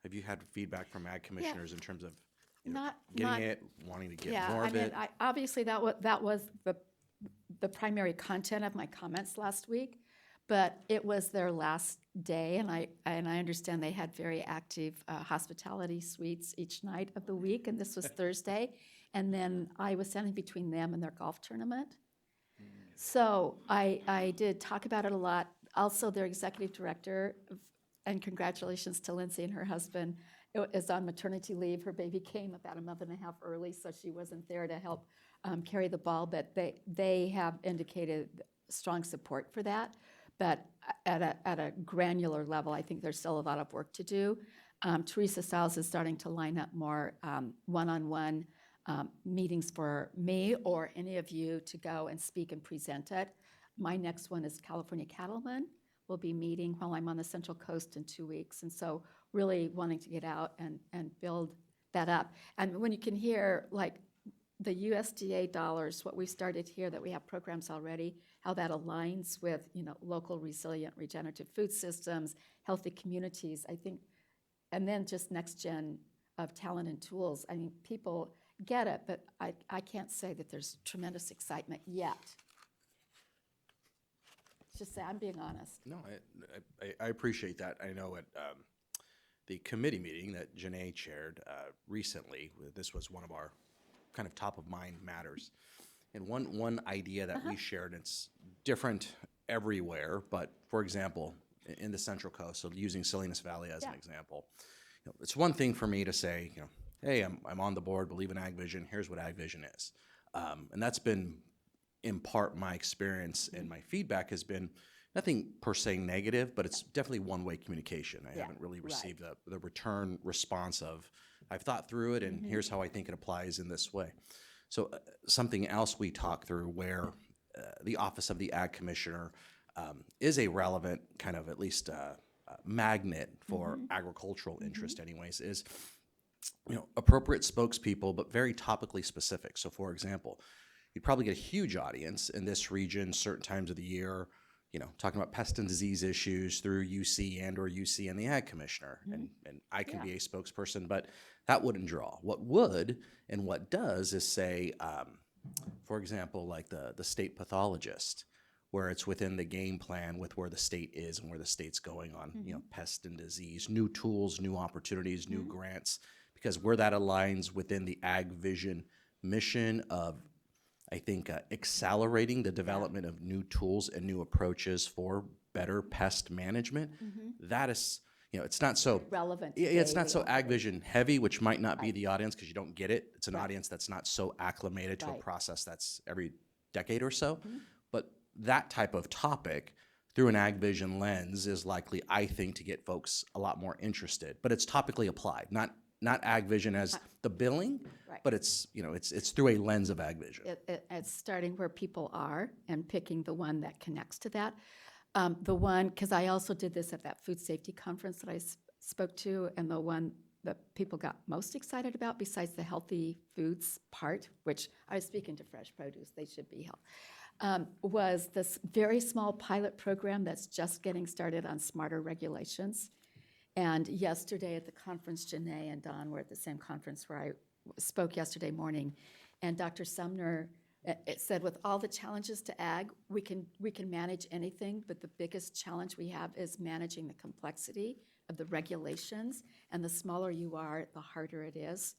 Have you had feedback from ag commissioners in terms of getting it, wanting to get more
I
of
mean,
it?
obviously that was the primary content of my comments last week, but it was their last day, and I understand they had very active hospitality suites each night of the week, and this was Thursday, and then I was standing between them and their golf tournament. So I did talk about it a lot. Also, their executive director, and congratulations to Lindsay and her husband, is on maternity leave. Her baby came about a month and a half early, so she wasn't there to help carry the ball, but they have indicated strong support for that. But at a granular level, I think there's still a lot of work to do. Teresa Stiles is starting to line up more one-on-one meetings for me or any of you to go and speak and present it. My next one is California Cattlemen. We'll be meeting while I'm on the Central Coast in 2 weeks. And so really wanting to get out and build that up. And when you can hear like the USDA dollars, what we started here, that we have programs already, how that aligns with, local resilient regenerative food systems, healthy communities, I think, and then just next gen of talent and tools. I mean, people get it, but I can't say that there's tremendous excitement yet. Just say, I'm being honest.
No, I appreciate that. I know at the committee meeting that Janae chaired recently, this was one of our kind of top of mind matters. And one idea that we shared, and it's different everywhere, but for example, in the Central Coast, so using Salinas Valley as an example, it's one thing for me to say, hey, I'm on the board, believe in Ag Vision, here's what Ag Vision is. And that's been in part my experience, and my feedback has been nothing per se negative, but it's definitely one-way communication. I haven't really received the return response of, I've thought through it, and here's how I think it applies in this way. So something else we talked through where the Office of the Ag Commissioner is a relevant kind of at least magnet for agricultural interest anyways, is appropriate spokespeople, but very topically specific. So for example, you'd probably get a huge audience in this region certain times of the year, talking about pest and disease issues through UC and the Ag Commissioner. And I can be a spokesperson, but that wouldn't draw. What would and what does is say, for example, like the state pathologist, where it's within the game plan with where the state is and where the state's going on, pest and disease, new tools, new opportunities, new grants, because where that aligns within the Ag Vision mission of, I think, accelerating the development of new tools and new approaches for better pest management. That is, it's not so
Relevant
It's not so
today.
Ag Vision heavy, which might not be the audience because you don't get it. It's an audience that's not so acclimated to a process that's every decade or so. But that type of topic through an Ag Vision lens is likely, I think, to get folks a lot more interested. But it's topically applied, not Ag Vision as the billing, but it's it's through a lens of Ag Vision.
It's starting where people are and picking the one that connects to that. The one, because I also did this at that food safety conference that I spoke to, and the one that people got most excited about, besides the healthy foods part, which I was speaking to fresh produce, they should be healthy, was this very small pilot program that's just getting started on smarter regulations. And yesterday at the conference, Janae and Don were at the same conference where I spoke yesterday morning, and Dr. Sumner it said, with all the challenges to ag, we can manage anything, but the biggest challenge we have is managing the complexity of the regulations, and the smaller you are, the harder it is.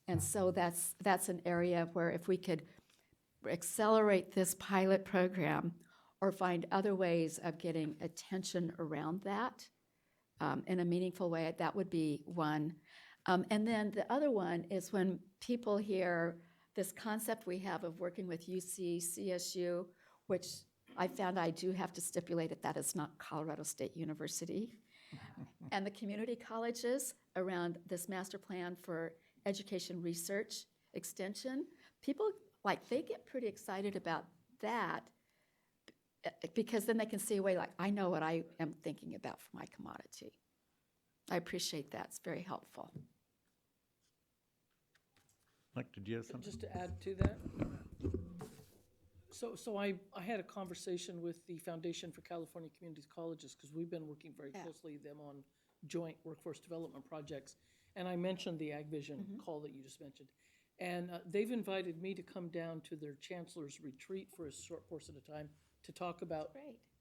And so that's an area where if we could accelerate this pilot program or find other ways of getting attention around that in a meaningful way, that would be one. And then the other one is when people hear this concept we have of working with UC, CSU, which I found I do have to stipulate that is not Colorado State University, and the community colleges around this master plan for education research extension. People, they get pretty excited about that because then they can see a way, I know what I am thinking about for my commodity. I appreciate that. It's very helpful.
Mike, did you have something?
Just to add to that. So I had a conversation with the Foundation for California Community Colleges, because we've been working very closely with them on joint workforce development projects. And I mentioned the Ag Vision call that you just mentioned. And they've invited me to come down to their chancellor's retreat for a short portion of time to talk about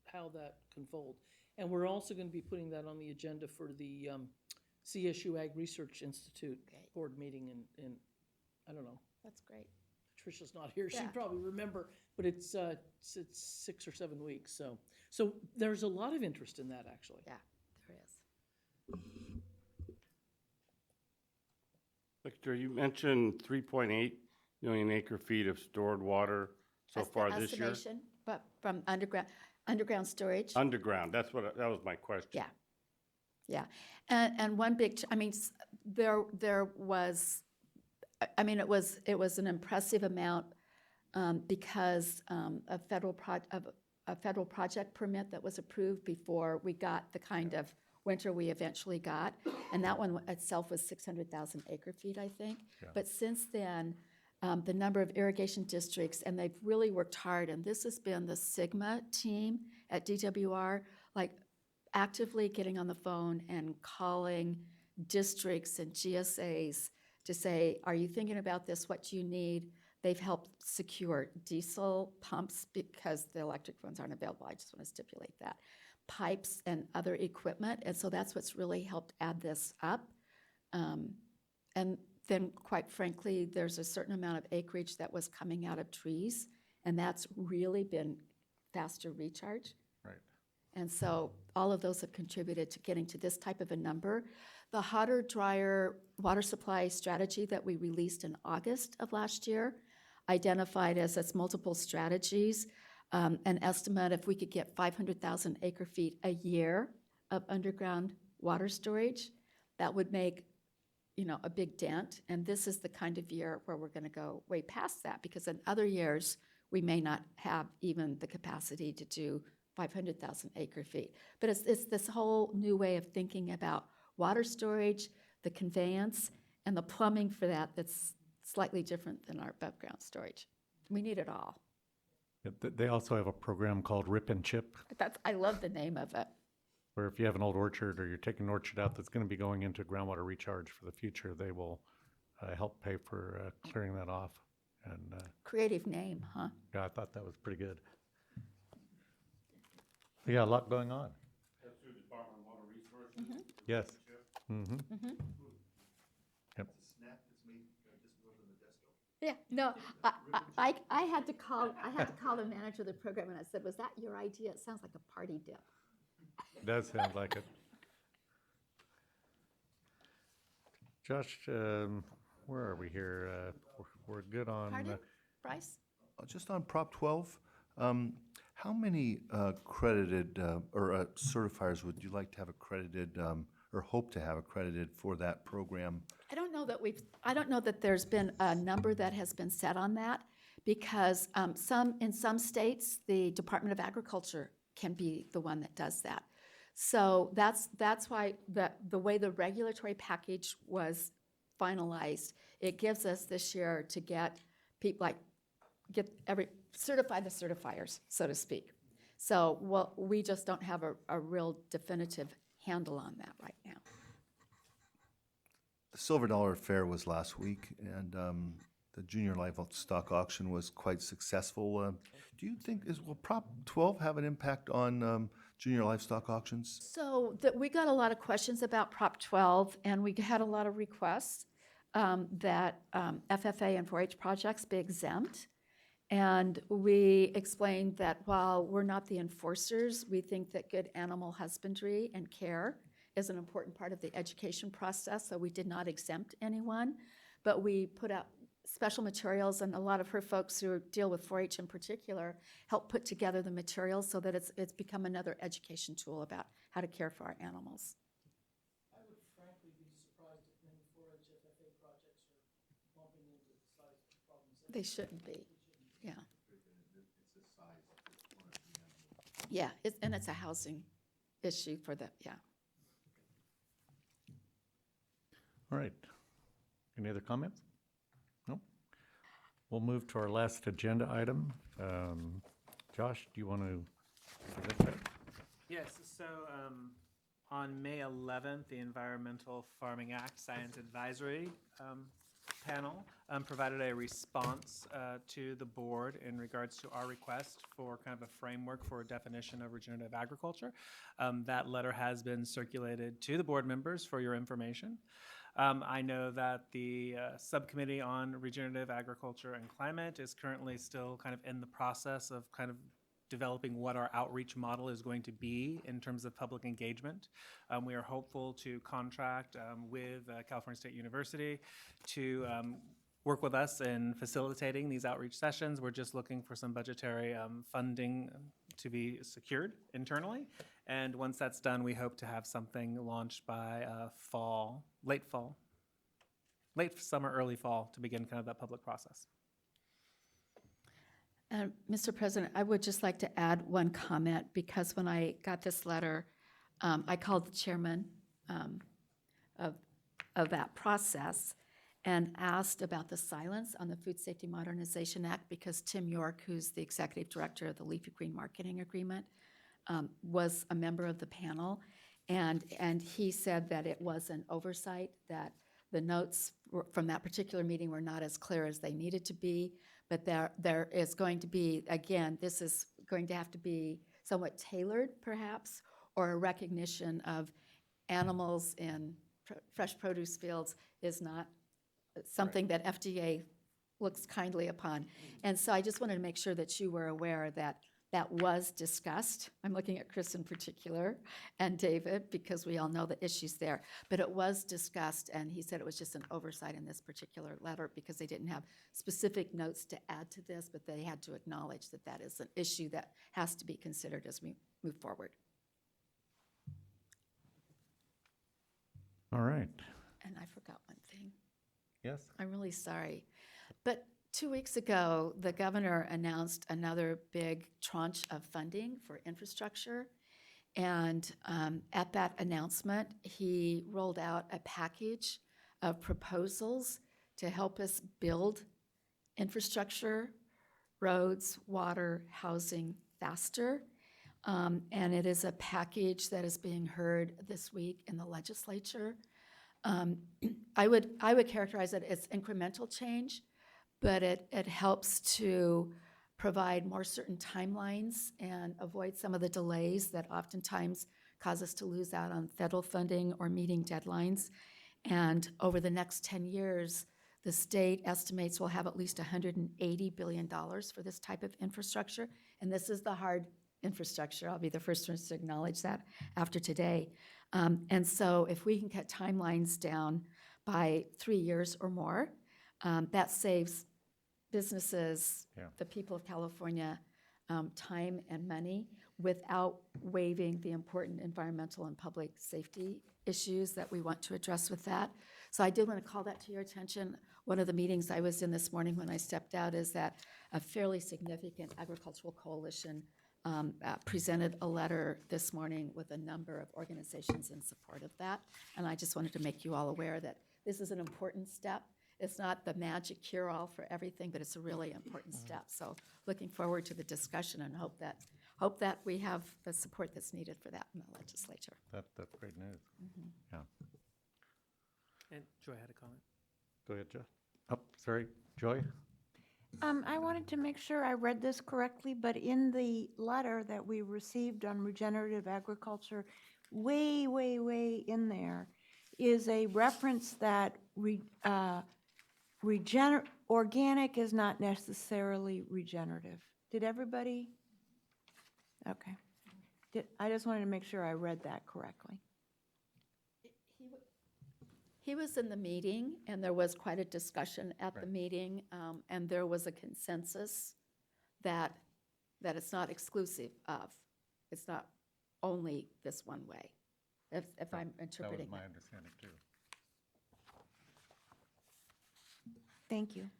how that can fold. And we're also going to be putting that on the agenda for the CSU Ag Research Institute board meeting in I don't know.
That's great.
Tricia's not here.
Yeah.
She'd probably remember, but it's 6 or 7 weeks. So there's a lot of interest in that, actually.
Yeah, there is.
Secretary, you mentioned 3.8 million acre-feet of stored water so
That's the
far this year?
estimation, but from underground storage.
Underground, that was my question.
Yeah, yeah. And one big, there was, it was an impressive amount because a federal project permit that was approved before we got the kind of winter we eventually got. And that one itself was 600,000 acre-feet, I think.
Yeah.
But since then, the number of irrigation districts, and they've really worked hard, and this has been the Sigma team at DWR, actively getting on the phone and calling districts and GSAs to say, are you thinking about this? What do you need? They've helped secure diesel pumps because the electric ones aren't available. I just want to stipulate that. Pipes and other equipment. And so that's what's really helped add this up. And then, quite frankly, there's a certain amount of acreage that was coming out of trees, and that's really been faster recharge.
Right.
And so all of those have contributed to getting to this type of a number. The hotter, drier water supply strategy that we released in August of last year identified as its multiple strategies, an estimate if we could get 500,000 acre-feet a year of underground water storage, that would make a big dent. And this is the kind of year where we're going to go way past that, because in other years, we may not have even the capacity to do 500,000 acre-feet. But it's this whole new way of thinking about water storage, the conveyance, and the plumbing for that that's slightly different than our above-ground storage. We need it all.
They also have a program called Rip and Chip,
I love the name of it.
where if you have an old orchard or you're taking an orchard out that's going to be going into groundwater recharge for the future, they will help pay for clearing that off. And
Creative name, huh?
yeah, I thought that was pretty good. Yeah, a lot going on.
That's through the Department of Water Resources?
Yes. Mm-hmm. Yep.
Yeah, no, I had to call the manager of the program, and I said, was that your idea? It sounds like a party dip.
Does sound like it. Josh, where are we here? We're good on.
Pardon, Bryce?
Just on Prop 12, how many accredited or certifiers would you like to have accredited or hope to have accredited for that program?
I don't know that there's been a number that has been set on that, because in some states, the Department of Agriculture can be the one that does that. So that's why the way the regulatory package was finalized, it gives us this year to get people certify the certifiers, so to speak. So we just don't have a real definitive handle on that right now.
The Silver Dollar Fair was last week, and the junior livestock auction was quite successful. Do you think will Prop 12 have an impact on junior livestock auctions?
So we got a lot of questions about Prop 12, and we had a lot of requests. that FFA and 4-H projects be exempt. And we explained that while we're not the enforcers, we think that good animal husbandry and care is an important part of the education process, so we did not exempt anyone. But we put out special materials, and a lot of her folks who deal with 4-H in particular help put together the materials so that it's become another education tool about how to care for our animals.
I would frankly be surprised if many 4-H FFA projects are bumping into the size problems.
They shouldn't be, yeah. Yeah, and it's a housing issue for the, yeah.
All right. Any other comments? No? We'll move to our last agenda item. Josh, do you want to present that?
Yes, so on May 11th, the Environmental Farming Act Science Advisory Panel provided a response to the board in regards to our request for kind of a framework for a definition of regenerative agriculture. That letter has been circulated to the board members for your information. I know that the Subcommittee on Regenerative Agriculture and Climate is currently still kind of in the process of kind of developing what our outreach model is going to be in terms of public engagement. We are hopeful to contract with California State University to work with us in facilitating these outreach sessions. We're just looking for some budgetary funding to be secured internally. And once that's done, we hope to have something launched by late summer, early fall, to begin kind of that public process.
Mr. President, I would just like to add one comment, because when I got this letter, I called the chairman of that process and asked about the silence on the Food Safety Modernization Act, because Tim York, who's the executive director of the Leafy Green Marketing Agreement, was a member of the panel, and he said that it was an oversight, that the notes from that particular meeting were not as clear as they needed to be, but there is going to be, again, this is going to have to be somewhat tailored, perhaps, or a recognition of animals in fresh produce fields is not something that FDA looks kindly upon. And so I just wanted to make sure that you were aware that that was discussed. I'm looking at Chris in particular and David, because we all know the issues there. But it was discussed, and he said it was just an oversight in this particular letter because they didn't have specific notes to add to this, but they had to acknowledge that that is an issue that has to be considered as we move forward.
All right.
And I forgot one thing.
Yes?
I'm really sorry. But 2 weeks ago, the governor announced another big tranche of funding for infrastructure. And at that announcement, he rolled out a package of proposals to help us build infrastructure, roads, water, housing faster. And it is a package that is being heard this week in the legislature. I would characterize it as incremental change, but it helps to provide more certain timelines and avoid some of the delays that oftentimes cause us to lose out on federal funding or meeting deadlines. And over the next 10 years, the state estimates we'll have at least $180 billion for this type of infrastructure. And this is the hard infrastructure. I'll be the first one to acknowledge that after today. And so if we can cut timelines down by 3 years or more, that saves businesses, the people of California, time and money without waiving the important environmental and public safety issues that we want to address with that. So I did want to call that to your attention. One of the meetings I was in this morning when I stepped out is that a fairly significant agricultural coalition presented a letter this morning with a number of organizations in support of that. And I just wanted to make you all aware that this is an important step. It's not the magic cure-all for everything, but it's a really important step. So looking forward to the discussion and hope that we have the support that's needed for that in the legislature.
That's great news. Yeah.
And Joy had a comment.
Go ahead, Joy. Oh, sorry, Joy?
I wanted to make sure I read this correctly, but in the letter that we received on regenerative agriculture, way in there, is a reference that organic is not necessarily regenerative. Did everybody? Okay. I just wanted to make sure I read that correctly.
He was in the meeting, and there was quite a discussion at the meeting, and there was a consensus that it's not exclusive of, it's not only this one way, if I'm interpreting that.
understanding too.
Thank you.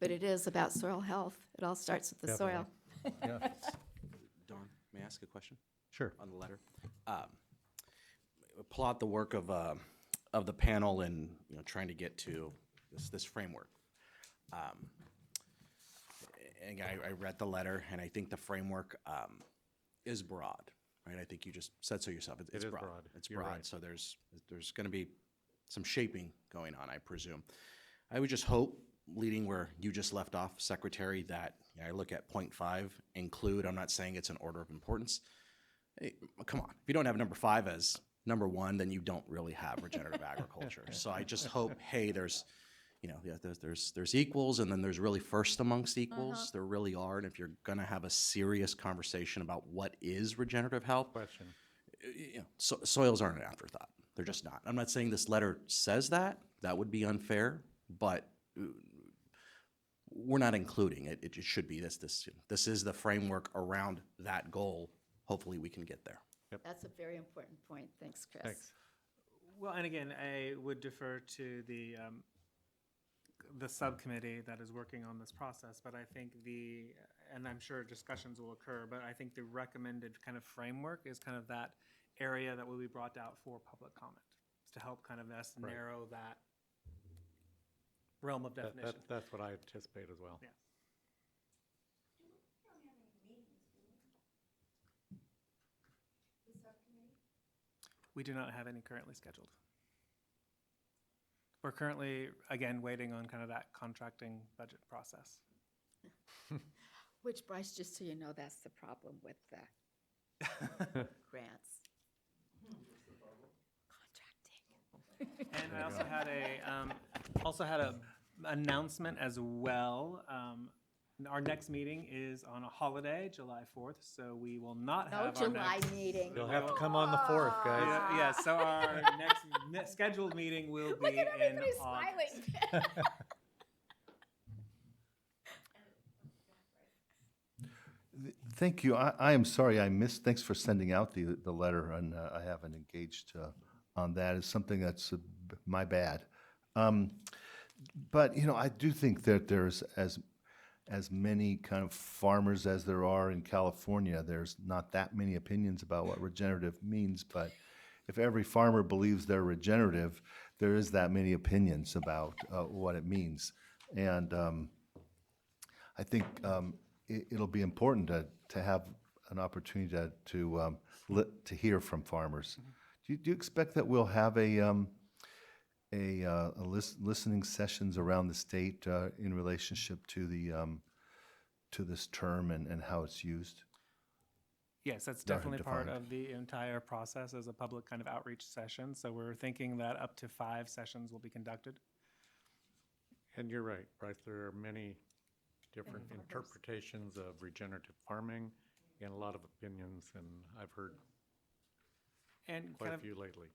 But it is about soil health. It all starts with the soil.
Yeah,
Don, may I ask a question
sure.
on the letter? Applaud the work of the panel in, you know, trying to get to this framework. And I read the letter, and I think the framework is broad, right? I think you just said so yourself. It's
is
broad.
broad.
It's
You're
broad.
right.
So there's going to be some shaping going on, I presume. I would just hope, leading where you just left off, Secretary, that, you know, I look at point 5, include. I'm not saying it's an order of importance. Hey, come on, if you don't have number 5 as number 1, then you don't really have regenerative agriculture. So I just hope, hey, there's, you know, yeah, there's equals, and then there's really first amongst equals. There really are. And if you're going to have a serious conversation about what is regenerative health,
Question.
you know, soils aren't an afterthought. They're just not. I'm not saying this letter says that. That would be unfair, but we're not including it. It should be this is the framework around that goal. Hopefully we can get there.
That's a very important point. Thanks, Chris.
Thanks.
Well, and again, I would defer to the subcommittee that is working on this process, but I think and I'm sure discussions will occur, but I think the recommended kind of framework is kind of that area that will be brought out for public comment to help kind of us
Right.
narrow that realm of definition.
That's what I anticipate as well.
Yeah. We do not have any currently scheduled. We're currently, again, waiting on kind of that contracting budget process.
Which, Bryce, just so you know, that's the problem with the grants. Contracting.
And I also had a announcement as well. Our next meeting is on a holiday, July 4th, so we will not
No
have our
July
next.
meeting.
You'll have to come on the 4th, guys.
Yeah, so our next scheduled meeting will be
Look at
in
everybody
August.
smiling.
Thank you. I am sorry I missed, thanks for sending out the letter, and I haven't engaged on that. It's something that's my bad. But, you know, I do think that there's as many kind of farmers as there are in California. There's not that many opinions about what regenerative means, but if every farmer believes they're regenerative, there is that many opinions about what it means. And I think it'll be important to have an opportunity to hear from farmers. Do you expect that we'll have listening sessions around the state in relationship to to this term and how it's used?
Yes, that's
Not
definitely part
defined.
of the entire process as a public kind of outreach session. So we're thinking that up to 5 sessions will be conducted.
And you're right, Bryce, there are many different interpretations of regenerative farming and a lot of opinions, and I've heard
And
quite
kind
a
of
few lately.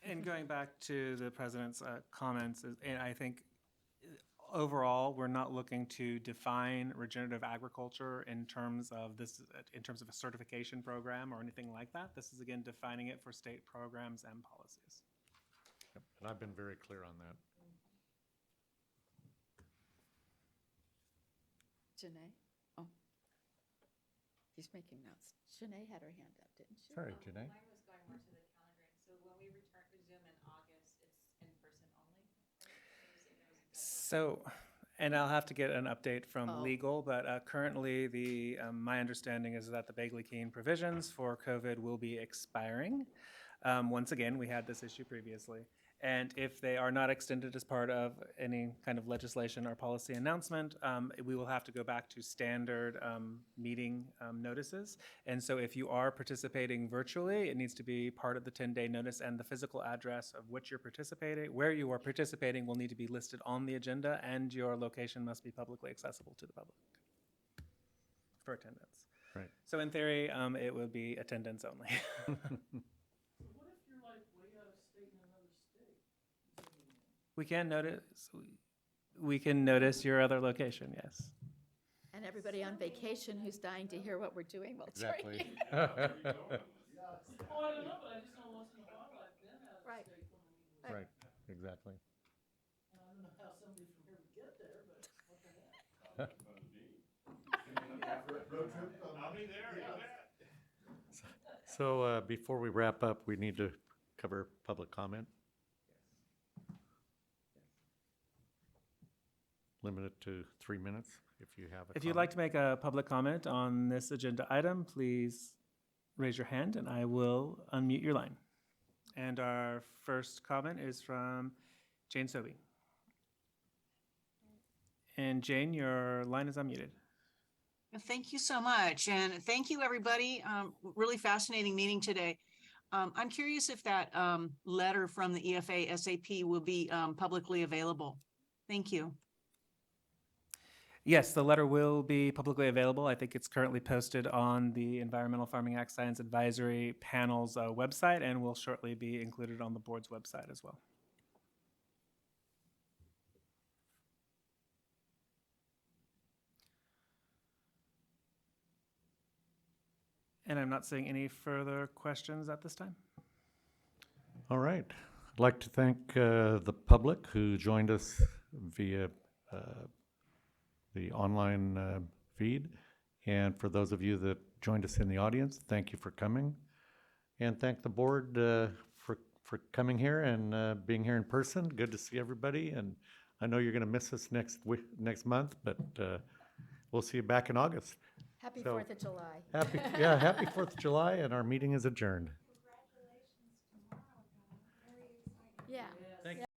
And going back to the president's comments, and I think overall, we're not looking to define regenerative agriculture in terms of a certification program or anything like that. This is again defining it for state programs and policies.
Yep, and I've been very clear on that.
Janae? Oh. He's making notes. Janae had her hand up, didn't she?
Sorry, Janae.
Mine was going more to the calendaring. So when we resume in August, it's in person only?
So, and I'll have to get an update from
Oh.
legal, but currently my understanding is that the Bagley-Keene provisions for COVID will be expiring. Once again, we had this issue previously. And if they are not extended as part of any kind of legislation or policy announcement, we will have to go back to standard meeting notices. And so if you are participating virtually, it needs to be part of the 10-day notice, and the physical address of which you're participating, where you are participating will need to be listed on the agenda, and your location must be publicly accessible to the public for attendance.
Right.
So in theory, it would be attendance only. We can notice your other location, yes.
And everybody on vacation who's dying to hear what we're doing will join you.
Oh, I don't know, but I just know once in a while I've been out of
Right.
state when we was,
Right, exactly.
and I don't know how somebody from here would get there, but what the heck?
So before we wrap up, we need to cover public comment. Limit it to 3 minutes if you have a
If you'd
comment.
like to make a public comment on this agenda item, please raise your hand and I will unmute your line. And our first comment is from Jane Sobey. And Jane, your line is unmuted.
Thank you so much. And thank you, everybody. Really fascinating meeting today. I'm curious if that letter from the EFA SAP will be publicly available. Thank you.
Yes, the letter will be publicly available. I think it's currently posted on the Environmental Farming Act Science Advisory Panel's website, and will shortly be included on the board's website as well. And I'm not seeing any further questions at this time.
All right. I'd like to thank the public who joined us via the online feed. And for those of you that joined us in the audience, thank you for coming. And thank the board for coming here and being here in person. Good to see everybody. And I know you're going to miss us next month, but we'll see you back in August.
Happy
So-
4th of July.
Happy 4th of July, and our meeting is adjourned.
Yeah.